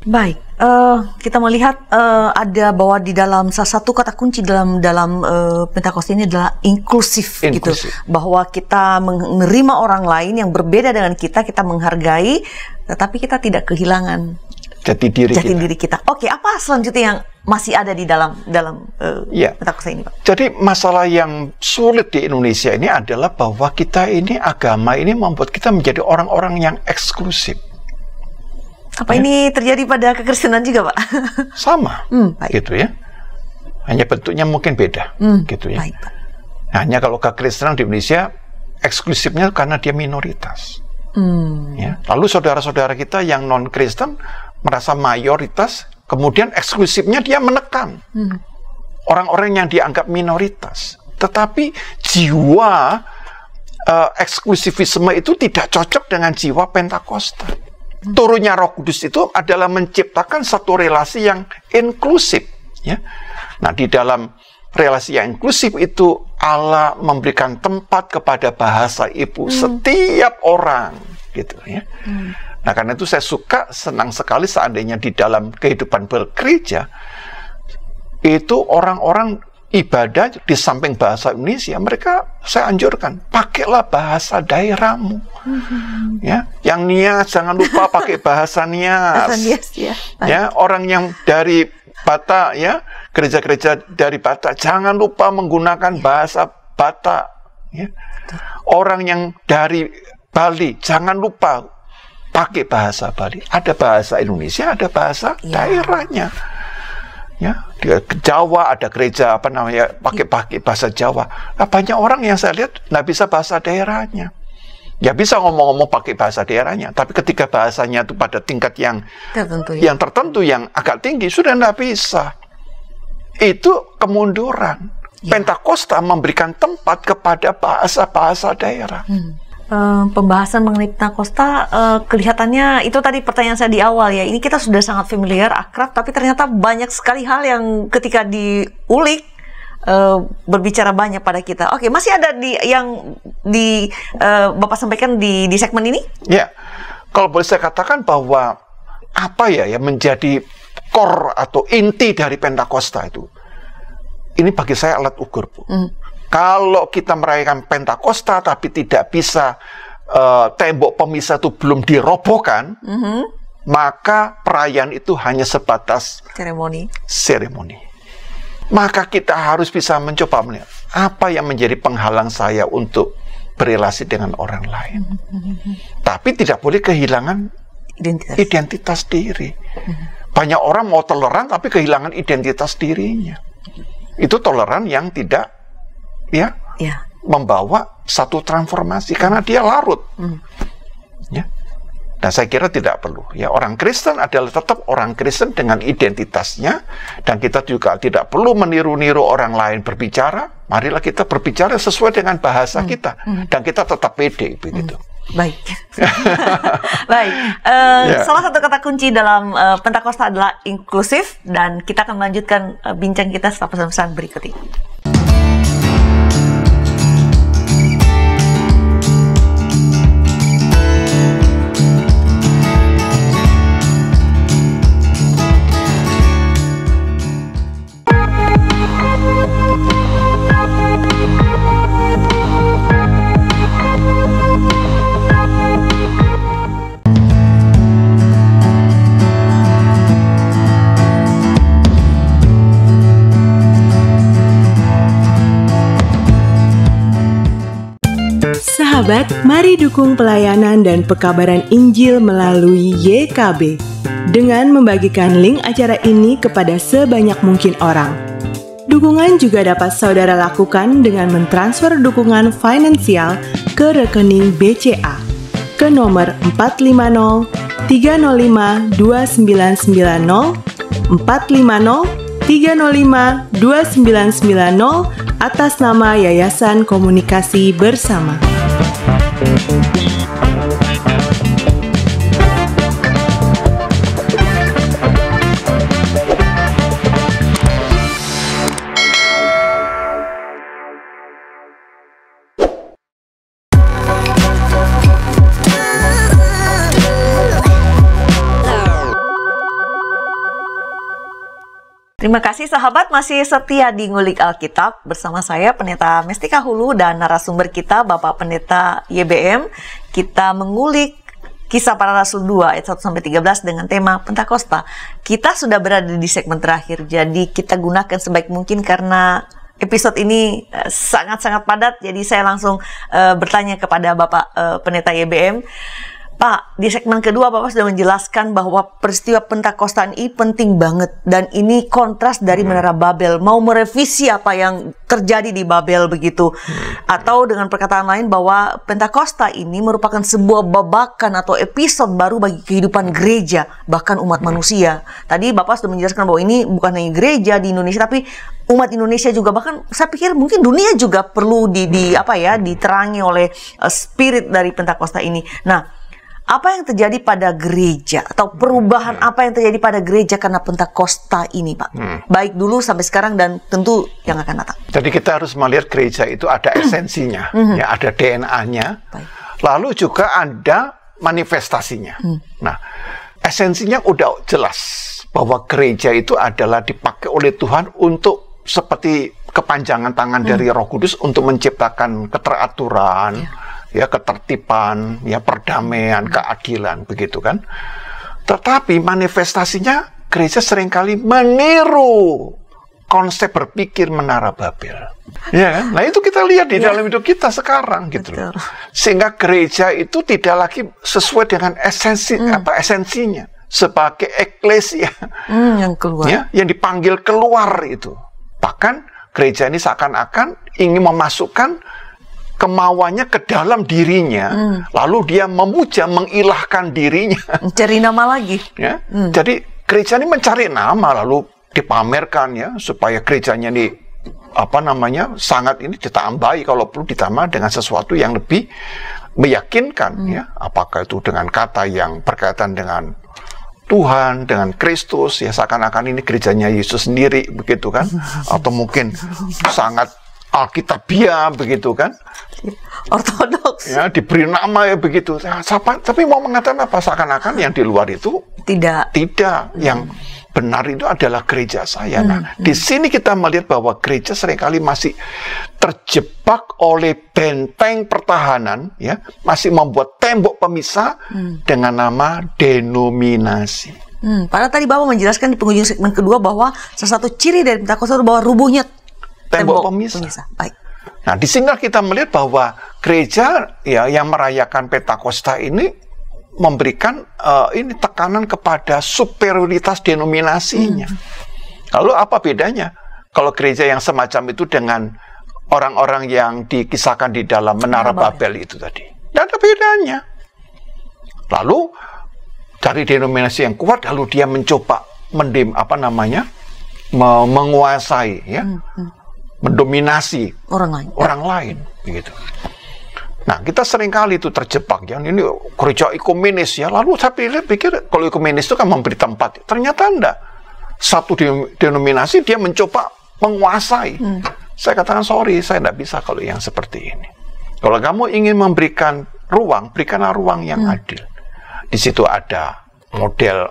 Baik, kita melihat ada bahwa di dalam salah satu kata kunci dalam Pentakosta ini adalah inklusif, gitu. Bahwa kita menerima orang lain yang berbeda dengan kita menghargai, tetapi kita tidak kehilangan jati diri kita. Oke, apa selanjutnya yang masih ada di dalam Pentakosta ini, Pak? Jadi masalah yang sulit di Indonesia ini adalah bahwa kita ini, agama ini membuat kita menjadi orang-orang yang eksklusif. Apa ini terjadi pada kekristenan juga, Pak? Sama, gitu ya. Hanya bentuknya mungkin beda, gitu ya. Baik, Pak. Hanya kalau kekristenan di Indonesia eksklusifnya karena dia minoritas. Ya. Lalu saudara-saudara kita yang non-Kristen merasa mayoritas, kemudian eksklusifnya dia menekan orang-orang yang dianggap minoritas. Tetapi jiwa eksklusivisme itu tidak cocok dengan jiwa Pentakosta. Turunnya Roh Kudus itu adalah menciptakan satu relasi yang inklusif. Ya. Nah, di dalam relasi yang inklusif itu Allah memberikan tempat kepada bahasa ibu setiap orang, gitu ya. Nah, karena itu saya senang sekali seandainya di dalam kehidupan bergereja itu orang-orang ibadah di samping bahasa Indonesia, mereka saya anjurkan pakailah bahasa daerahmu. Ya, yang Nias jangan lupa pakai bahasa Nias. Ya, orang yang dari Batak, ya, gereja-gereja dari Batak jangan lupa menggunakan bahasa Batak. Ya. Orang yang dari Bali jangan lupa pakai bahasa Bali. Ada bahasa Indonesia, ada bahasa daerahnya. Ya, di Jawa ada gereja pakai bahasa Jawa. Nah, banyak orang yang saya lihat nggak bisa bahasa daerahnya. Ya bisa ngomong-ngomong pakai bahasa daerahnya, tapi ketika bahasanya itu pada tingkat yang tertentu, yang agak tinggi, sudah nggak bisa. Itu kemunduran. Pentakosta memberikan tempat kepada bahasa-bahasa daerah. Pembahasan mengenai Pentakosta kelihatannya itu tadi pertanyaan saya di awal ya. Ini kita sudah sangat familiar, akrab, tapi ternyata banyak sekali hal yang ketika diulik berbicara banyak pada kita. Oke, masih ada yang Bapak sampaikan di segmen ini? Ya, kalau boleh saya katakan bahwa apa ya menjadi core atau inti dari Pentakosta itu. Ini bagi saya alat ukur, Bu. Kalau kita merayakan Pentakosta tapi tidak bisa tembok pemisah itu belum dirobohkan, maka perayaan itu hanya sebatas seremoni. Maka kita harus bisa mencoba melihat apa yang menjadi penghalang saya untuk berelasi dengan orang lain. Tapi tidak boleh kehilangan identitas diri. Banyak orang mau toleran tapi kehilangan identitas dirinya. Itu toleran yang tidak membawa satu transformasi karena dia larut. Ya. Nah, saya kira tidak perlu. Ya, orang Kristen adalah tetap orang Kristen dengan identitasnya, dan kita juga tidak perlu meniru-niru orang lain berbicara. Marilah kita berbicara sesuai dengan bahasa kita, dan kita tetap pede begitu. Baik. Baik. Salah satu kata kunci dalam Pentakosta adalah inklusif, dan kita akan melanjutkan bincang kita setelah pesan-pesan berikut ini. Sahabat, mari dukung pelayanan dan pekabaran Injil melalui YKB dengan membagikan link acara ini kepada sebanyak mungkin orang. Dukungan juga dapat saudara lakukan dengan mentransfer dukungan finansial ke rekening BCA ke nomor 450 305 2990 450 305 2990 atas nama Yayasan Komunikasi Bersama. Terima kasih sahabat, masih setia di Ngulik Alkitab bersama saya Pendeta Mestika Hulu dan narasumber kita Bapak Pendeta YBM. Kita mengulik Kisah Para Rasul 2 ayat 1-13 dengan tema Pentakosta. Kita sudah berada di segmen terakhir, jadi kita gunakan sebaik mungkin karena episode ini sangat-sangat padat. Jadi saya langsung bertanya kepada Bapak Pendeta YBM. Pak, di segmen kedua Bapak sudah menjelaskan bahwa peristiwa Pentakostan ini penting banget, dan ini kontras dari Menara Babel, mau merevisi apa yang terjadi di Babel begitu. Atau dengan perkataan lain bahwa Pentakosta ini merupakan sebuah babakan atau episode baru bagi kehidupan gereja, bahkan umat manusia. Tadi Bapak sudah menjelaskan bahwa ini bukan hanya gereja di Indonesia, tapi umat Indonesia juga, bahkan saya pikir mungkin dunia juga perlu diterangi oleh spirit dari Pentakosta ini. Nah, apa yang terjadi pada gereja atau perubahan apa yang terjadi pada gereja karena Pentakosta ini, Pak? Baik dulu sampai sekarang dan tentu yang akan datang. Jadi kita harus melihat gereja itu ada esensinya, ya, ada DNA-nya, lalu juga ada manifestasinya. Nah, esensinya udah jelas bahwa gereja itu adalah dipakai oleh Tuhan untuk seperti kepanjangan tangan dari Roh Kudus untuk menciptakan keteraturan, ya, ketertiban, ya, perdamaian, keadilan, begitu kan. Tetapi manifestasinya gereja seringkali meniru konsep berpikir Menara Babel. Ya kan? Nah, itu kita lihat di dalam hidup kita sekarang gitu loh. Sehingga gereja itu tidak lagi sesuai dengan esensinya sebagai eklesia yang keluar. Ya, yang dipanggil keluar itu. Bahkan gereja ini seakan-akan ingin memasukkan kemauannya ke dalam dirinya, lalu dia memuja, mengilahkan dirinya. Mencari nama lagi. Ya? Jadi gereja ini mencari nama, lalu dipamerkan, ya, supaya gerejanya ini sangat ini ditambahi, kalau perlu ditambah dengan sesuatu yang lebih meyakinkan, ya, apakah itu dengan kata yang berkaitan dengan Tuhan, dengan Kristus, ya, seakan-akan ini gerejanya Yesus sendiri, begitu kan, atau mungkin sangat Alkitabiah, begitu kan, ortodoks, ya, diberi nama, ya, begitu. Tapi mau mengatakan apa? Seakan-akan yang di luar itu tidak. Yang benar itu adalah gereja saya. Nah, di sini kita melihat bahwa gereja seringkali masih terjebak oleh benteng pertahanan, ya, masih membuat tembok pemisah dengan nama denominasi. Padahal tadi Bapak menjelaskan di penghujung segmen kedua bahwa salah satu ciri dari Pentakosta bahwa rubuhnya tembok pemisah. Baik. Nah, di sini kita melihat bahwa gereja, ya, yang merayakan Pentakosta ini memberikan ini tekanan kepada superioritas denominasinya. Lalu apa bedanya kalau gereja yang semacam itu dengan orang-orang yang dikisahkan di dalam Menara Babel itu tadi? Tidak ada bedanya. Lalu dari denominasi yang kuat, lalu dia mencoba menguasai, ya, mendominasi orang lain, begitu. Nah, kita seringkali itu terjebak, ya, ini gereja ekumenis, ya, lalu saya pikir kalau ekumenis itu kan memberi tempat, ternyata enggak. Satu denominasi dia mencoba menguasai. Saya katakan sorry, saya enggak bisa kalau yang seperti ini. Kalau kamu ingin memberikan ruang, berikanlah ruang yang adil. Di situ ada model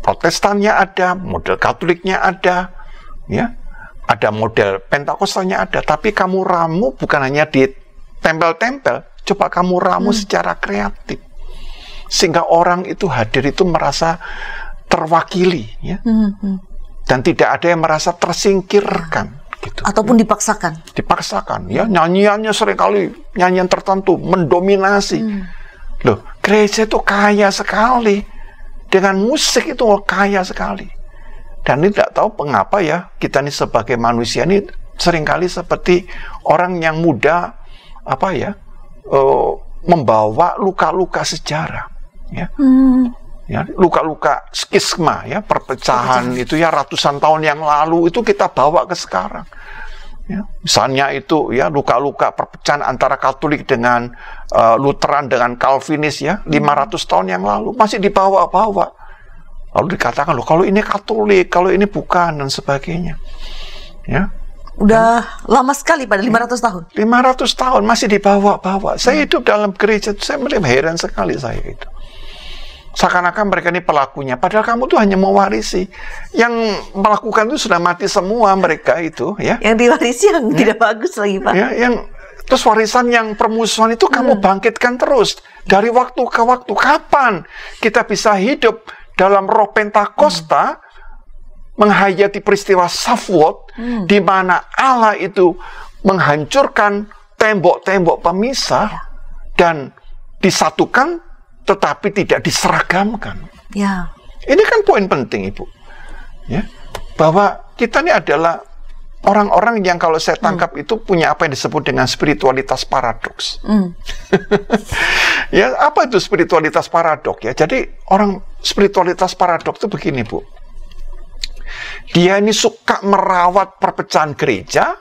Protestannya ada, model Katoliknya ada, ya. Ada model Pentakostanya ada, tapi kamu ramu bukan hanya di tempel-tempel, coba kamu ramu secara kreatif. Sehingga orang itu hadir itu merasa terwakili, ya. Dan tidak ada yang merasa tersingkirkan, gitu. Ataupun dipaksakan. Dipaksakan, ya. Nyanyiannya seringkali nyanyian tertentu mendominasi. Loh, gereja itu kaya sekali. Dengan musik itu kaya sekali. Dan ini tidak tahu mengapa, ya, kita ini sebagai manusia ini seringkali seperti orang yang mudah membawa luka-luka sejarah, ya. Ya, luka-luka skisma, ya, perpecahan itu, ya, ratusan tahun yang lalu itu kita bawa ke sekarang. Ya, misalnya itu, ya, luka-luka perpecahan antara Katolik dengan Lutheran dengan Calvinis, ya, 500 tahun yang lalu masih dibawa-bawa. Lalu dikatakan, loh, kalau ini Katolik, kalau ini bukan, dan sebagainya. Ya. Udah lama sekali, pada 500 tahun. 500 tahun masih dibawa-bawa. Saya hidup dalam gereja, saya melihat heran sekali saya itu. Seakan-akan mereka ini pelakunya, padahal kamu tuh hanya mewarisi. Yang melakukan itu sudah mati semua mereka itu, ya. Yang diwarisi yang tidak bagus lagi, Pak. Ya, yang Terus warisan yang permusuhan itu kamu bangkitkan terus. Dari waktu ke waktu. Kapan kita bisa hidup dalam roh Pentakosta, menghayati peristiwa Shavuot, di mana Allah itu menghancurkan tembok-tembok pemisah dan disatukan, tetapi tidak diseragamkan. Ya. Ini kan poin penting, Ibu. Ya, bahwa kita ini adalah orang-orang yang kalau saya tangkap itu punya apa yang disebut dengan spiritualitas paradoks. Ya, apa itu spiritualitas paradoks ya? Jadi orang spiritualitas paradoks itu begini, Bu. Dia ini suka merawat perpecahan gereja,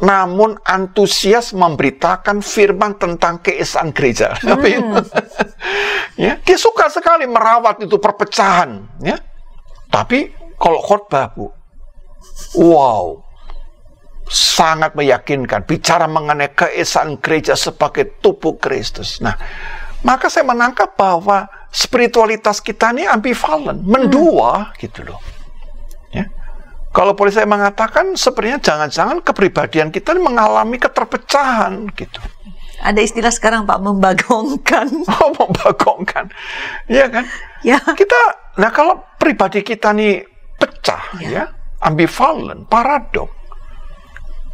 namun antusias memberitakan firman tentang keesaan gereja. Ya, dia suka sekali merawat itu perpecahan, ya. Tapi kalau khotbah, Bu, wow, sangat meyakinkan, bicara mengenai keesaan gereja sebagai tubuh Kristus. Nah, maka saya menangkap bahwa spiritualitas kita ini ambivalent, mendua gitu loh. Ya. Kalau boleh saya mengatakan, sebenarnya jangan-jangan kepribadian kita ini mengalami keterpecahan gitu. Ada istilah sekarang, Pak, membagongkan. Oh, membagongkan. Iya kan? Ya. Nah kalau pribadi kita nih pecah, ya, ambivalent, paradok,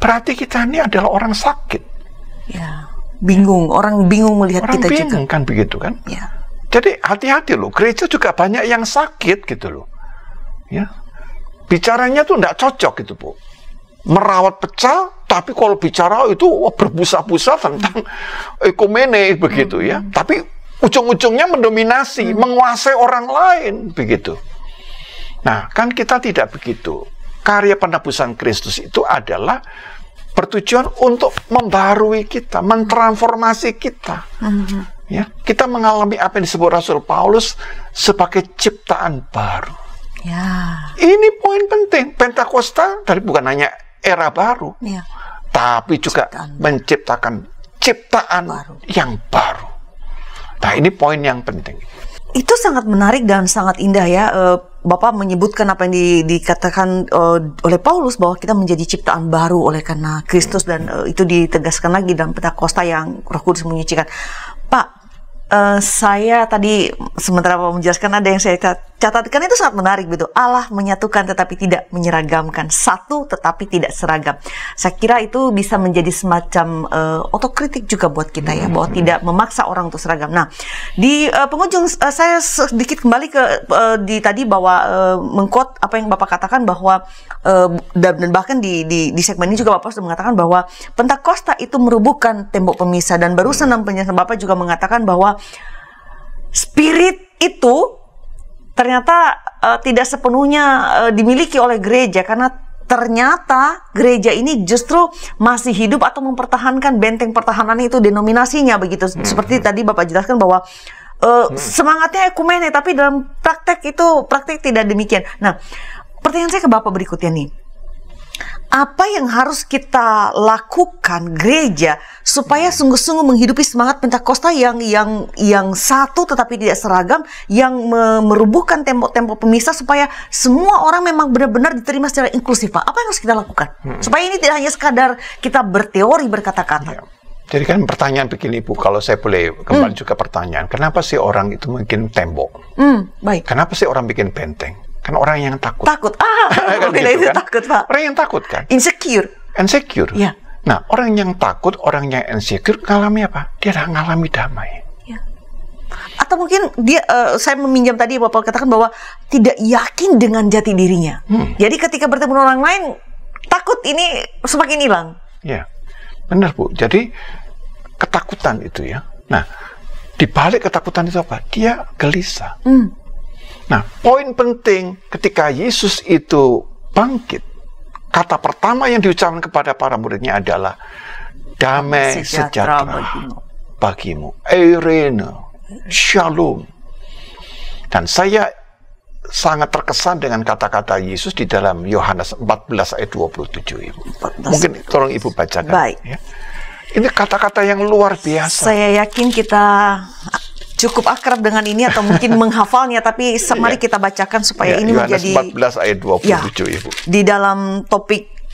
berarti kita ini adalah orang sakit. Ya, bingung. Orang bingung melihat orang kita juga. Orang bingung kan begitu kan? Ya. Jadi hati-hati loh, gereja juga banyak yang sakit gitu loh. Ya, bicaranya tuh nggak cocok gitu, Bu. Merawat pecah, tapi kalau bicara itu berbusa-busa tentang ekumene begitu ya. Tapi ujung-ujungnya mendominasi, menguasai orang lain begitu. Nah, kan kita tidak begitu. Karya penebusan Kristus itu adalah bertujuan untuk membarui kita, mentransformasi kita. Ya, kita mengalami apa yang disebut Rasul Paulus sebagai ciptaan baru. Ya. Ini poin penting. Pentakosta dari bukan hanya era baru, tapi juga menciptakan ciptaan yang baru. Nah, ini poin yang penting. Itu sangat menarik dan sangat indah ya. Bapak menyebutkan apa yang dikatakan oleh Paulus bahwa kita menjadi ciptaan baru oleh karena Kristus, dan itu ditegaskan lagi dalam Pentakosta yang Roh Kudus menyucikan. Pak, saya tadi sementara Bapak menjelaskan, ada yang saya catatkan, itu sangat menarik gitu. Allah menyatukan tetapi tidak menyeragamkan, satu tetapi tidak seragam. Saya kira itu bisa menjadi semacam otokritik juga buat kita ya, bahwa tidak memaksa orang untuk seragam. Nah, di penghujung saya sedikit kembali ke tadi bahwa mengquote apa yang Bapak katakan bahwa dan bahkan di segmen ini juga Bapak sudah mengatakan bahwa Pentakosta itu merubuhkan tembok pemisah, dan barusan dalam penjelasan Bapak juga mengatakan bahwa spirit itu ternyata tidak sepenuhnya dimiliki oleh gereja, karena ternyata gereja ini justru masih hidup atau mempertahankan benteng pertahanan itu, denominasinya begitu. Seperti tadi Bapak jelaskan bahwa semangatnya ekumene, tapi dalam praktek tidak demikian. Nah, pertanyaan saya ke Bapak berikutnya nih. Apa yang harus kita lakukan gereja supaya sungguh-sungguh menghidupi semangat Pentakosta yang satu tetapi tidak seragam, yang merubuhkan tembok-tembok pemisah, supaya semua orang memang benar-benar diterima secara inklusif, Pak? Apa yang harus kita lakukan supaya ini tidak hanya sekadar kita berteori, berkata-kata? Ya. Jadi kan pertanyaan begini, Bu, kalau saya boleh kembali juga pertanyaan, kenapa sih orang itu bikin tembok? Baik. Kenapa sih orang bikin benteng? Kan orang yang takut. Takut. Kan gitu, itu kan? takut, Pak. Orang yang takut kan? Insecure. Ya. Nah, orang yang takut, orang yang insecure ngalami apa? Dia ngalami damai. Ya. Atau mungkin dia, saya meminjam tadi Bapak katakan bahwa tidak yakin dengan jati dirinya. Jadi ketika bertemu orang lain, takut ini semakin hilang. Ya, benar, Bu. Jadi ketakutan itu ya. Nah, di balik ketakutan itu apa? Dia gelisah. Nah, poin penting ketika Yesus itu bangkit, kata pertama yang diucapkan kepada para muridnya adalah damai sejahtera bagimu. Eirene, shalom. Dan saya sangat terkesan dengan kata-kata Yesus di dalam Yohanes 14 ayat 27. Ibu. Mungkin tolong Ibu bacakan. Baik. Ya. Ini kata-kata yang luar biasa. Saya yakin kita cukup akrab dengan ini atau mungkin menghafalnya, tapi mari kita bacakan supaya ini Yohanes menjadi 14 ayat 27, Ibu. Di dalam topik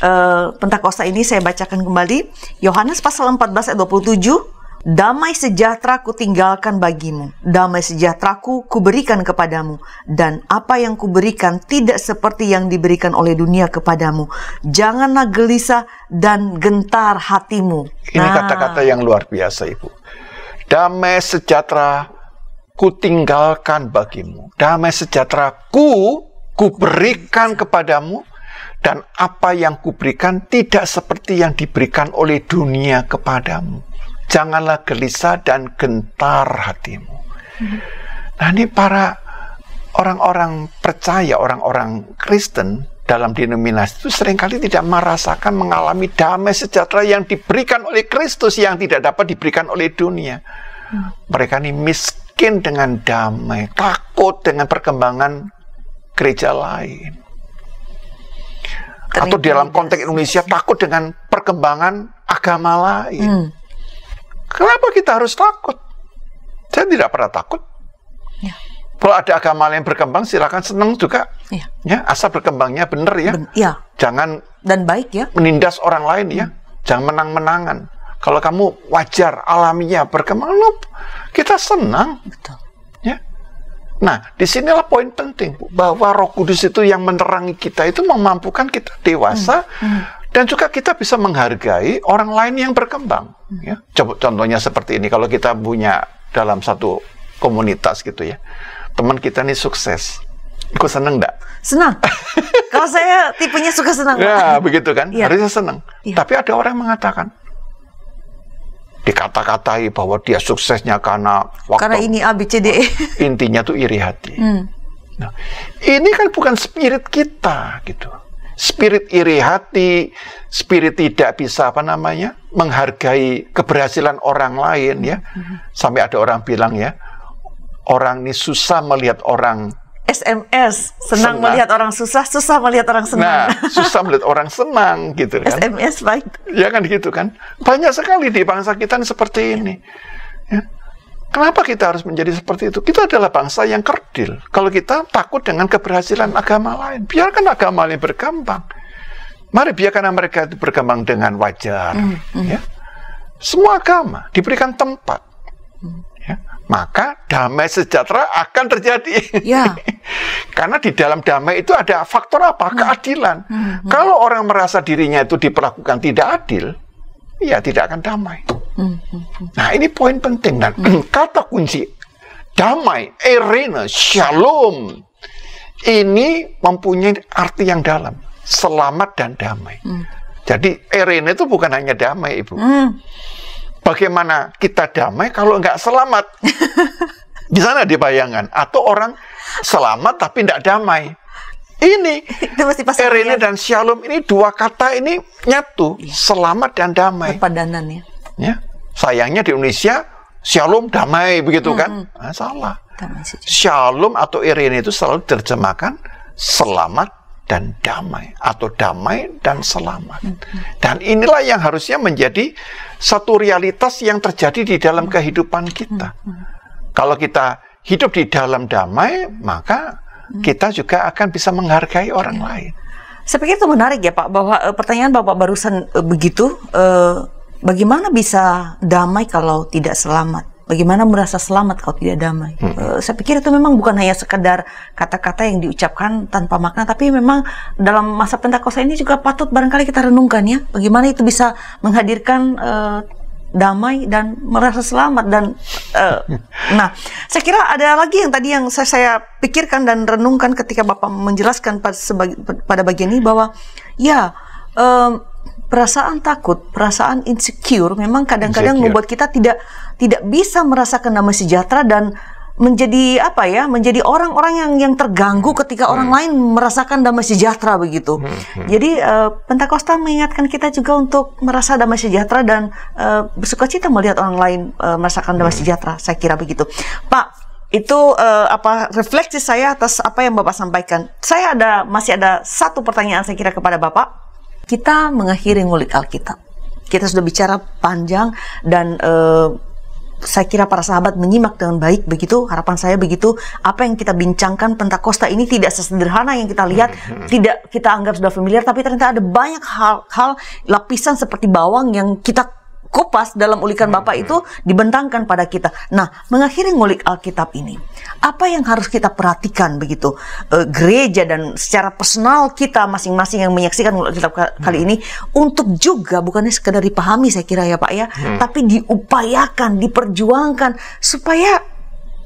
Pentakosta ini saya bacakan kembali. Yohanes pasal 14 ayat 27. Damai sejahtera kutinggalkan bagimu, damai sejahteraku kuberikan kepadamu, dan apa yang kuberikan tidak seperti yang diberikan oleh dunia kepadamu. Janganlah gelisah dan gentar hatimu. Ini kata-kata yang luar biasa, Ibu. Damai sejahtera kutinggalkan bagimu, damai sejahtera kuberikan kepadamu, dan apa yang kuberikan tidak seperti yang diberikan oleh dunia kepadamu. Janganlah gelisah dan gentar hatimu. Nah, ini para orang-orang percaya, orang-orang Kristen dalam denominasi itu seringkali tidak merasakan, mengalami damai sejahtera yang diberikan oleh Kristus yang tidak dapat diberikan oleh dunia. Mereka ini miskin dengan damai, takut dengan perkembangan gereja lain. Atau dalam konteks Indonesia takut dengan perkembangan agama lain. Kenapa kita harus takut? Saya tidak pernah takut. Ya. Kalau ada agama lain berkembang, silakan senang juga. Ya, asal berkembangnya benar ya. Jangan dan baik ya. Menindas orang lain ya. Jangan menang-menangan. Kalau kamu wajar, alamiah berkembang, kita senang. Betul. Ya. Nah, disinilah poin penting, Bu, bahwa Roh Kudus itu yang menerangi kita itu memampukan kita dewasa. Dan juga kita bisa menghargai orang lain yang berkembang. Ya. Coba contohnya seperti ini, kalau kita punya dalam satu komunitas gitu ya, teman kita ini sukses, aku seneng enggak? Senang. Kalau saya tipenya suka senang. Ya, begitu kan? Ya. Harusnya senang. Ya. Tapi ada orang yang mengatakan, dikata-katai bahwa dia suksesnya karena ini A, B, C, D, E. Intinya tuh iri hati. Nah, ini kan bukan spirit kita gitu. Spirit iri hati, spirit tidak bisa menghargai keberhasilan orang lain ya. Sampai ada orang bilang ya, orang ini susah melihat orang SMS, senang melihat orang susah, susah melihat orang senang. Nah, susah melihat orang senang gitu kan. SMS baik. Ya kan gitu kan. Banyak sekali di bangsa kita seperti ini. Ya. Kenapa kita harus menjadi seperti itu? Kita adalah bangsa yang kerdil. Kalau kita takut dengan keberhasilan agama lain, biarkan agama lain berkembang. Mari biarkan mereka itu berkembang dengan wajar. Ya. Semua agama diberikan tempat. Ya. Maka damai sejahtera akan terjadi. Ya. Karena di dalam damai itu ada faktor apa? Keadilan. Kalau orang merasa dirinya itu diperlakukan tidak adil, ya tidak akan damai. Nah, ini poin penting. Dan kata kunci damai, eirene, shalom, ini mempunyai arti yang dalam, selamat dan damai. Jadi eirene itu bukan hanya damai, Ibu. Bagaimana kita damai kalau nggak selamat? Bisa nggak dibayangkan? Atau orang selamat tapi nggak damai? Ini eirene dan shalom ini dua kata ini nyatu, selamat dan damai. Perpadanan ya. Ya. Sayangnya di Indonesia shalom damai begitu kan? Nah, salah. Shalom atau eirene itu selalu diterjemahkan selamat dan damai, atau damai dan selamat. Dan inilah yang harusnya menjadi satu realitas yang terjadi di dalam kehidupan kita. Kalau kita hidup di dalam damai, maka kita juga akan bisa menghargai orang lain. Saya pikir itu menarik ya Pak, bahwa pertanyaan Bapak barusan begitu, bagaimana bisa damai kalau tidak selamat? Bagaimana merasa selamat kalau tidak damai? Saya pikir itu memang bukan hanya sekedar kata-kata yang diucapkan tanpa makna, tapi memang dalam masa Pentakosta ini juga patut barangkali kita renungkan ya, bagaimana itu bisa menghadirkan damai dan merasa selamat. Dan nah, saya kira ada lagi yang tadi yang saya pikirkan dan renungkan ketika Bapak menjelaskan pada bagian ini, bahwa ya perasaan takut, perasaan insecure memang kadang-kadang membuat kita tidak bisa merasakan damai sejahtera dan menjadi apa ya, menjadi orang-orang yang terganggu ketika orang lain merasakan damai sejahtera begitu. Jadi Pentakosta mengingatkan kita juga untuk merasa damai sejahtera dan bersukacita melihat orang lain merasakan damai sejahtera. Saya kira begitu, Pak. Itu refleksi saya atas apa yang Bapak sampaikan. Saya masih ada satu pertanyaan saya kira kepada Bapak. Kita mengakhiri ngulik Alkitab. Kita sudah bicara panjang dan saya kira para sahabat menyimak dengan baik begitu, harapan saya begitu. Apa yang kita bincangkan Pentakosta ini tidak sesederhana yang kita lihat, tidak kita anggap sudah familiar, tapi ternyata ada banyak hal lapisan seperti bawang yang kita kupas dalam ulikan Bapak itu dibentangkan pada kita. Nah, mengakhiri ngulik Alkitab ini, apa yang harus kita perhatikan begitu gereja dan secara personal kita masing-masing yang menyaksikan ngulik Alkitab kali ini, untuk juga bukannya sekedar dipahami saya kira ya Pak ya, tapi diupayakan, diperjuangkan supaya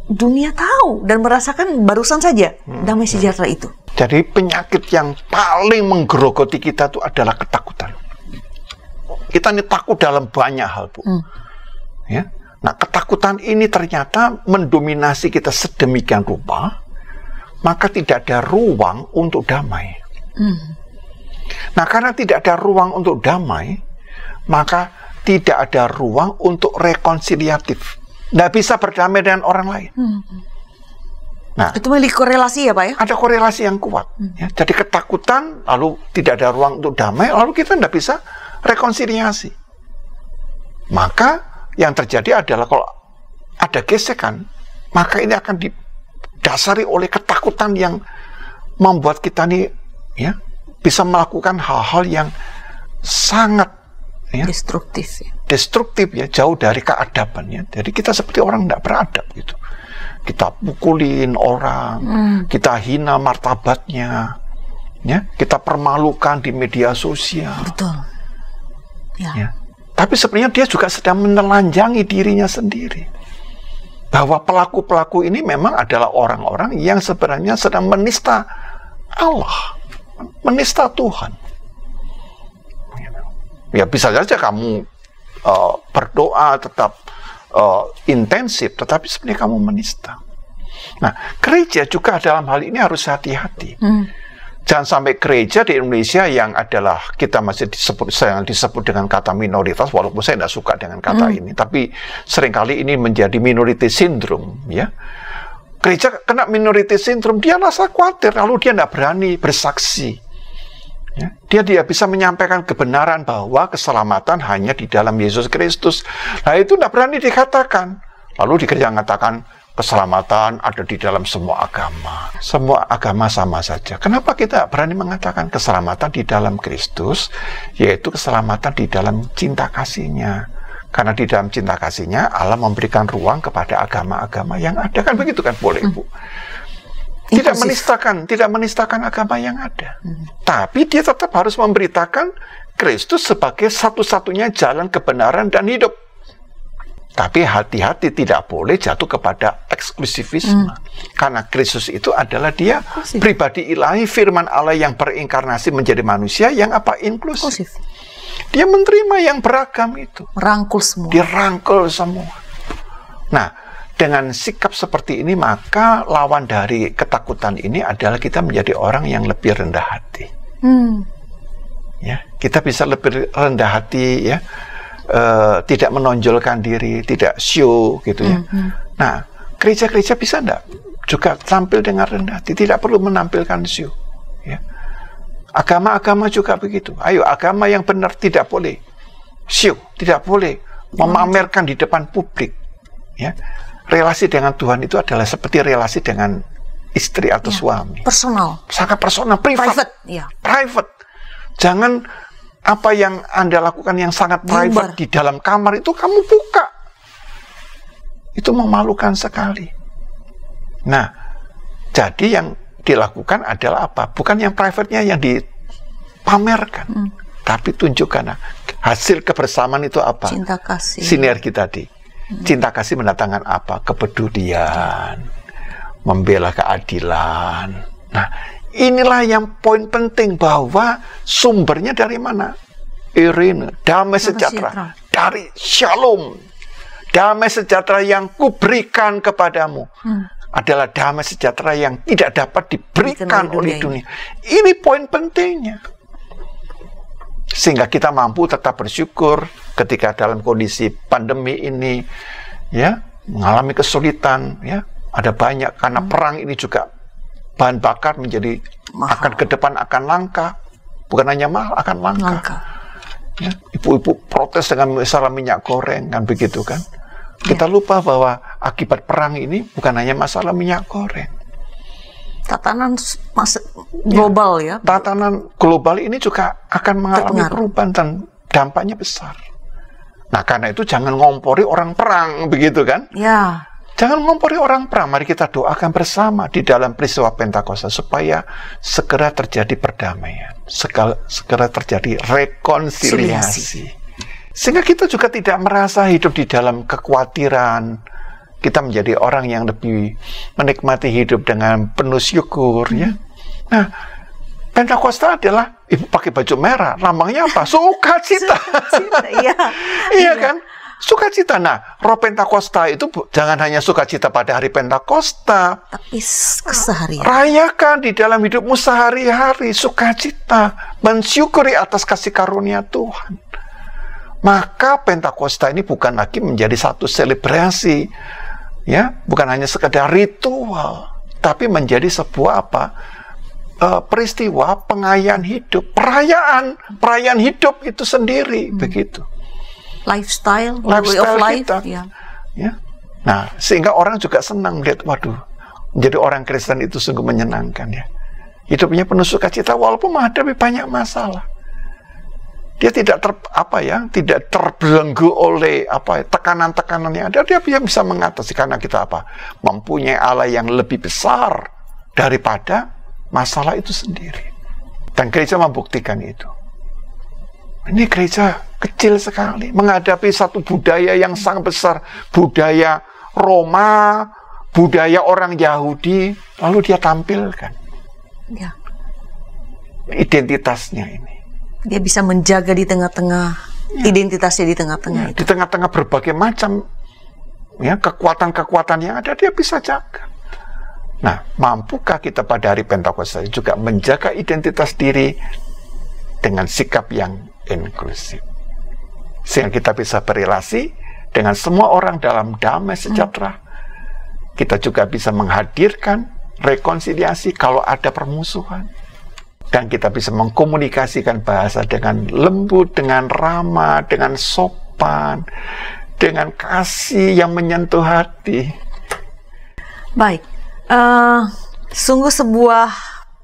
dunia tahu dan merasakan barusan saja damai sejahtera itu. Jadi penyakit yang paling menggerogoti kita itu adalah ketakutan. Kita ini takut dalam banyak hal, Bu. Ya. Nah, ketakutan ini ternyata mendominasi kita sedemikian rupa, maka tidak ada ruang untuk damai. Nah, karena tidak ada ruang untuk damai, maka tidak ada ruang untuk rekonsiliatif. Tidak bisa berdamai dengan orang lain. Nah, itu memiliki korelasi ya Pak ya? Ada korelasi yang kuat. Ya. Jadi ketakutan, lalu tidak ada ruang untuk damai, lalu kita tidak bisa rekonsiliasi. Maka yang terjadi adalah kalau ada gesekan, maka ini akan didasari oleh ketakutan yang membuat kita nih ya bisa melakukan hal-hal yang sangat ya, destruktif ya, jauh dari keadaban ya. Jadi kita seperti orang tidak beradab gitu. Kita pukulin orang, kita hina martabatnya, ya, kita permalukan di media sosial. Betul. Ya. Tapi sebenarnya dia juga sedang menelanjangi dirinya sendiri. Bahwa pelaku-pelaku ini memang adalah orang-orang yang sebenarnya sedang menista Allah, menista Tuhan. Ya bisa saja kamu berdoa tetap intensif, tetapi sebenarnya kamu menista. Nah, gereja juga dalam hal ini harus hati-hati. Jangan sampai gereja di Indonesia yang adalah kita masih disebut dengan kata minoritas, walaupun saya tidak suka dengan kata ini, tapi seringkali ini menjadi minority syndrome, ya. Gereja kena minority syndrome, dia rasa khawatir, lalu dia tidak berani bersaksi. Ya. Dia tidak bisa menyampaikan kebenaran bahwa keselamatan hanya di dalam Yesus Kristus. Nah, itu tidak berani dikatakan. Lalu di gereja mengatakan keselamatan ada di dalam semua agama. Semua agama sama saja. Kenapa kita berani mengatakan keselamatan di dalam Kristus? Yaitu keselamatan di dalam cinta kasih-Nya. Karena di dalam cinta kasih-Nya Allah memberikan ruang kepada agama-agama yang ada. Kan begitu kan, boleh Bu? Tidak menistakan agama yang ada. Tapi dia tetap harus memberitakan Kristus sebagai satu-satunya jalan kebenaran dan hidup. Tapi hati-hati, tidak boleh jatuh kepada eksklusivisme. Karena Kristus itu adalah dia pribadi ilahi, firman Allah yang berinkarnasi menjadi manusia yang apa? Inklusif. Dia menerima yang beragam itu. Merangkul semua. Dirangkul semua. Nah, dengan sikap seperti ini, maka lawan dari ketakutan ini adalah kita menjadi orang yang lebih rendah hati. Ya, kita bisa lebih rendah hati, ya. Tidak menonjolkan diri, tidak show gitu ya. Nah, gereja-gereja bisa enggak juga tampil dengan rendah hati, tidak perlu menampilkan show ya. Agama-agama juga begitu. Ayo, agama yang benar tidak boleh show, tidak boleh memamerkan di depan publik ya. Relasi dengan Tuhan itu adalah seperti relasi dengan istri atau suami. Personal. Sangat personal, private. Private. Jangan apa yang Anda lakukan yang sangat private di dalam kamar itu kamu buka. Itu memalukan sekali. Nah, jadi yang dilakukan adalah apa? Bukan yang private-nya yang dipamerkan. Tapi tunjukkan hasil kebersamaan itu apa? Cinta kasih. Sinergi tadi. Cinta kasih mendatangkan apa? Kepedulian, membela keadilan. Nah, inilah yang poin penting, bahwa sumbernya dari mana? Irene, damai sejahtera. Dari Shalom. Damai sejahtera yang kuberikan kepadamu adalah damai sejahtera yang tidak dapat diberikan oleh dunia. Ini poin pentingnya. Sehingga kita mampu tetap bersyukur ketika dalam kondisi pandemi ini ya mengalami kesulitan ya. Ada banyak karena perang ini juga bahan bakar menjadi mahal. Akan ke depan akan langka, bukan hanya mahal, akan langka. Ya, ibu-ibu protes dengan masalah minyak goreng kan begitu kan. Kita lupa bahwa akibat perang ini bukan hanya masalah minyak goreng. Tatanan global ya. Tatanan global ini juga akan mengalami perubahan dan dampaknya besar. Nah, karena itu jangan ngompori orang perang, begitu kan? Ya. Jangan ngompori orang perang. Mari kita doakan bersama di dalam peristiwa Pentakosta supaya segera terjadi perdamaian, segera terjadi rekonsiliasi. Sehingga kita juga tidak merasa hidup di dalam kekhawatiran. Kita menjadi orang yang lebih menikmati hidup dengan penuh syukur, ya. Nah, Pentakosta adalah ibu pakai baju merah, lambangnya apa? Sukacita. Iya. Iya kan? Sukacita. Nah, roh Pentakosta itu jangan hanya sukacita pada hari Pentakosta, tapi keseharian. Rayakan di dalam hidupmu sehari-hari sukacita, mensyukuri atas kasih karunia Tuhan. Maka Pentakosta ini bukan lagi menjadi satu selebrasi, ya, bukan hanya sekedar ritual, tapi menjadi sebuah peristiwa pengayaan hidup, perayaan hidup itu sendiri, begitu. Lifestyle way of life, kita. Ya. Nah, sehingga orang juga senang melihat, waduh, menjadi orang Kristen itu sungguh menyenangkan, ya. Hidupnya penuh sukacita walaupun menghadapi banyak masalah. Dia tidak tidak terbelenggu oleh tekanan-tekanan yang ada. Dia bisa mengatasi karena kita mempunyai Allah yang lebih besar daripada masalah itu sendiri. Dan gereja membuktikan itu. Ini gereja kecil sekali menghadapi satu budaya yang sangat besar, budaya Roma, budaya orang Yahudi, lalu dia tampilkan identitasnya ini. Dia bisa menjaga di tengah-tengah identitasnya di tengah-tengah. Di tengah-tengah berbagai macam kekuatan-kekuatan yang ada, dia bisa jaga. Nah, mampukah kita pada hari Pentakosta juga menjaga identitas diri dengan sikap yang inklusif, sehingga kita bisa berelasi dengan semua orang dalam damai sejahtera. Kita juga bisa menghadirkan rekonsiliasi kalau ada permusuhan. Dan kita bisa mengkomunikasikan bahasa dengan lembut, dengan ramah, dengan sopan, dengan kasih yang menyentuh hati. Baik, sungguh sebuah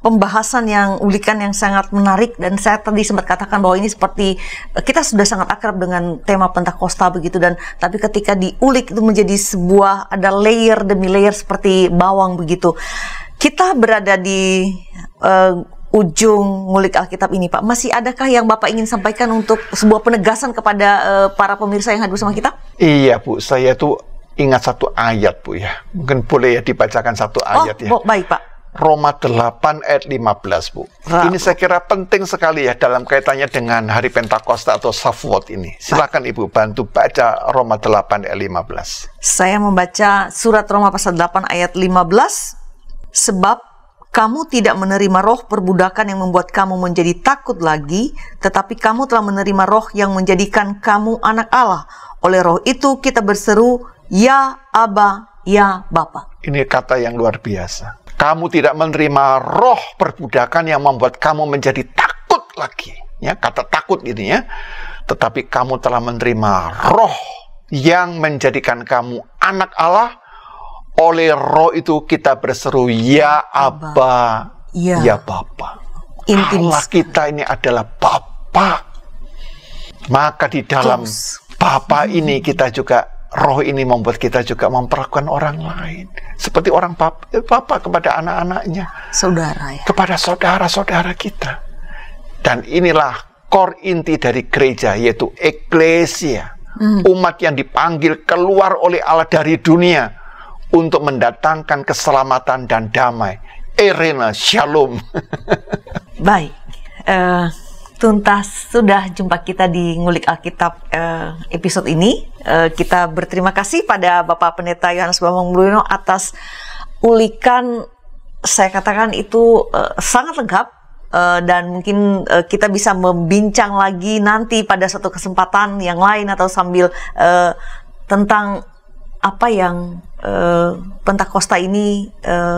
pembahasan ulikan yang sangat menarik, dan saya tadi sempat katakan bahwa ini seperti kita sudah sangat akrab dengan tema Pentakosta begitu, dan tapi ketika diulik itu menjadi sebuah, ada layer demi layer seperti bawang begitu. Kita berada di ujung ngulik Alkitab ini, Pak. Masih adakah yang Bapak ingin sampaikan untuk sebuah penegasan kepada para pemirsa yang hadir bersama kita? Iya, Bu. Saya tuh ingat satu ayat, Bu, ya. Mungkin boleh ya dibacakan satu ayat, ya. Baik, Pak. Roma 8 ayat 15, Bu. Ini saya kira penting sekali ya dalam kaitannya dengan hari Pentakosta atau Shavuot ini. Silakan Ibu bantu baca Roma 8 ayat 15. Saya membaca surat Roma pasal 8 ayat 15. Sebab kamu tidak menerima roh perbudakan yang membuat kamu menjadi takut lagi, tetapi kamu telah menerima roh yang menjadikan kamu anak Allah. Oleh roh itu kita berseru, Ya Aba, Ya Bapa. Ini kata yang luar biasa. Kamu tidak menerima roh perbudakan yang membuat kamu menjadi takut lagi. Ya, kata takut ini ya. Tetapi kamu telah menerima roh yang menjadikan kamu anak Allah. Oleh roh itu kita berseru, Ya Aba, Ya Bapa. Allah kita ini adalah Bapa. Maka di dalam Bapa ini kita juga, roh ini membuat kita juga memperlakukan orang lain. Seperti orang Bapa kepada anak-anaknya. Saudara ya. Kepada saudara-saudara kita. Dan inilah core inti dari gereja, yaitu eklesia. Umat yang dipanggil keluar oleh Allah dari dunia untuk mendatangkan keselamatan dan damai. Erena, shalom. Baik, tuntas sudah jumpa kita di Ngulik Alkitab episode ini. Kita berterima kasih pada Bapak Pendeta Yohanes Bambang Mulyono atas ulikan, saya katakan itu sangat lengkap. Dan mungkin kita bisa membincang lagi nanti pada satu kesempatan yang lain atau sambil tentang apa yang Pentakosta ini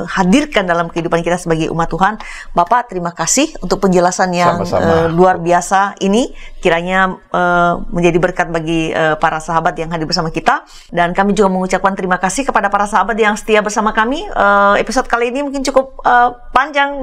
hadirkan dalam kehidupan kita sebagai umat Tuhan. Bapak, terima kasih untuk penjelasan yang luar biasa ini. Kiranya menjadi berkat bagi para sahabat yang hadir bersama kita. Dan kami juga mengucapkan terima kasih kepada para sahabat yang setia bersama kami. Episode kali ini mungkin cukup panjang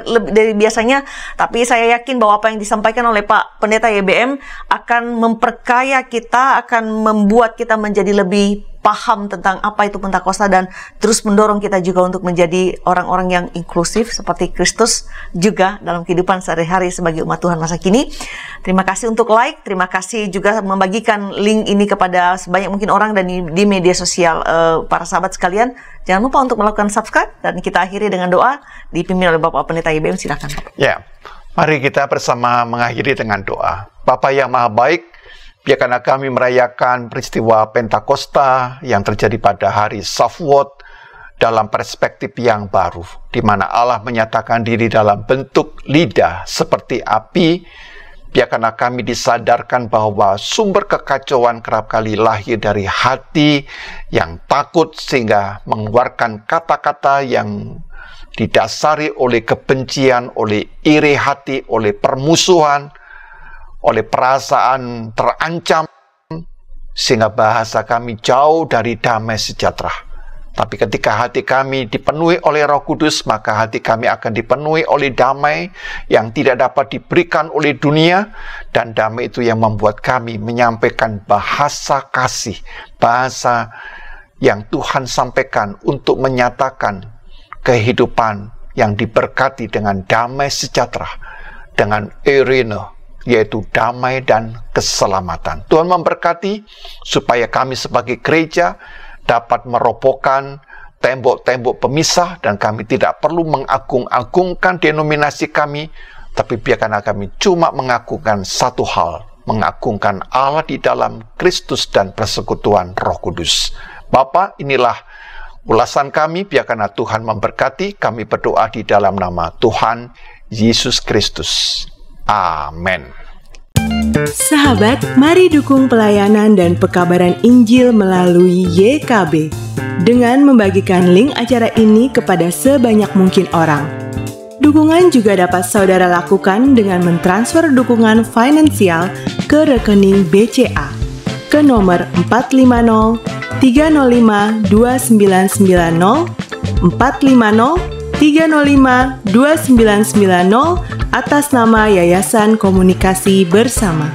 lebih dari biasanya, tapi saya yakin bahwa apa yang disampaikan oleh Pak Pendeta YBM akan memperkaya kita, akan membuat kita menjadi lebih paham tentang apa itu Pentakosta dan terus mendorong kita juga untuk menjadi orang-orang yang inklusif seperti Kristus juga dalam kehidupan sehari-hari sebagai umat Tuhan masa kini. Terima kasih untuk like, terima kasih juga membagikan link ini kepada sebanyak mungkin orang dan di media sosial para sahabat sekalian. Jangan lupa untuk melakukan subscribe dan kita akhiri dengan doa dipimpin oleh Bapak Pendeta YBM. Silakan. Ya, mari kita bersama mengakhiri dengan doa. Bapa yang Maha Baik, biarkanlah kami merayakan peristiwa Pentakosta yang terjadi pada hari Shavuot dalam perspektif yang baru, di mana Allah menyatakan diri dalam bentuk lidah seperti api. Biarkanlah kami disadarkan bahwa sumber kekacauan kerap kali lahir dari hati yang takut sehingga mengeluarkan kata-kata yang didasari oleh kebencian, oleh iri hati, oleh permusuhan, oleh perasaan terancam, sehingga bahasa kami jauh dari damai sejahtera. Tapi ketika hati kami dipenuhi oleh Roh Kudus, maka hati kami akan dipenuhi oleh damai yang tidak dapat diberikan oleh dunia, dan damai itu yang membuat kami menyampaikan bahasa kasih, bahasa yang Tuhan sampaikan untuk menyatakan kehidupan yang diberkati dengan damai sejahtera, dengan Eirene, yaitu damai dan keselamatan. Tuhan memberkati supaya kami sebagai gereja dapat merobohkan tembok-tembok pemisah, dan kami tidak perlu mengagung-agungkan denominasi kami, tapi biarkanlah kami cuma mengagungkan satu hal, mengagungkan Allah di dalam Kristus dan persekutuan Roh Kudus. Bapa, inilah ulasan kami, biarkanlah Tuhan memberkati. Kami berdoa di dalam nama Tuhan Yesus Kristus. Amin. Sahabat, mari dukung pelayanan dan pekabaran Injil melalui YKB dengan membagikan link acara ini kepada sebanyak mungkin orang. Dukungan juga dapat saudara lakukan dengan mentransfer dukungan finansial ke rekening BCA ke nomor 450 305 2990 450 305 2990 atas nama Yayasan Komunikasi Bersama.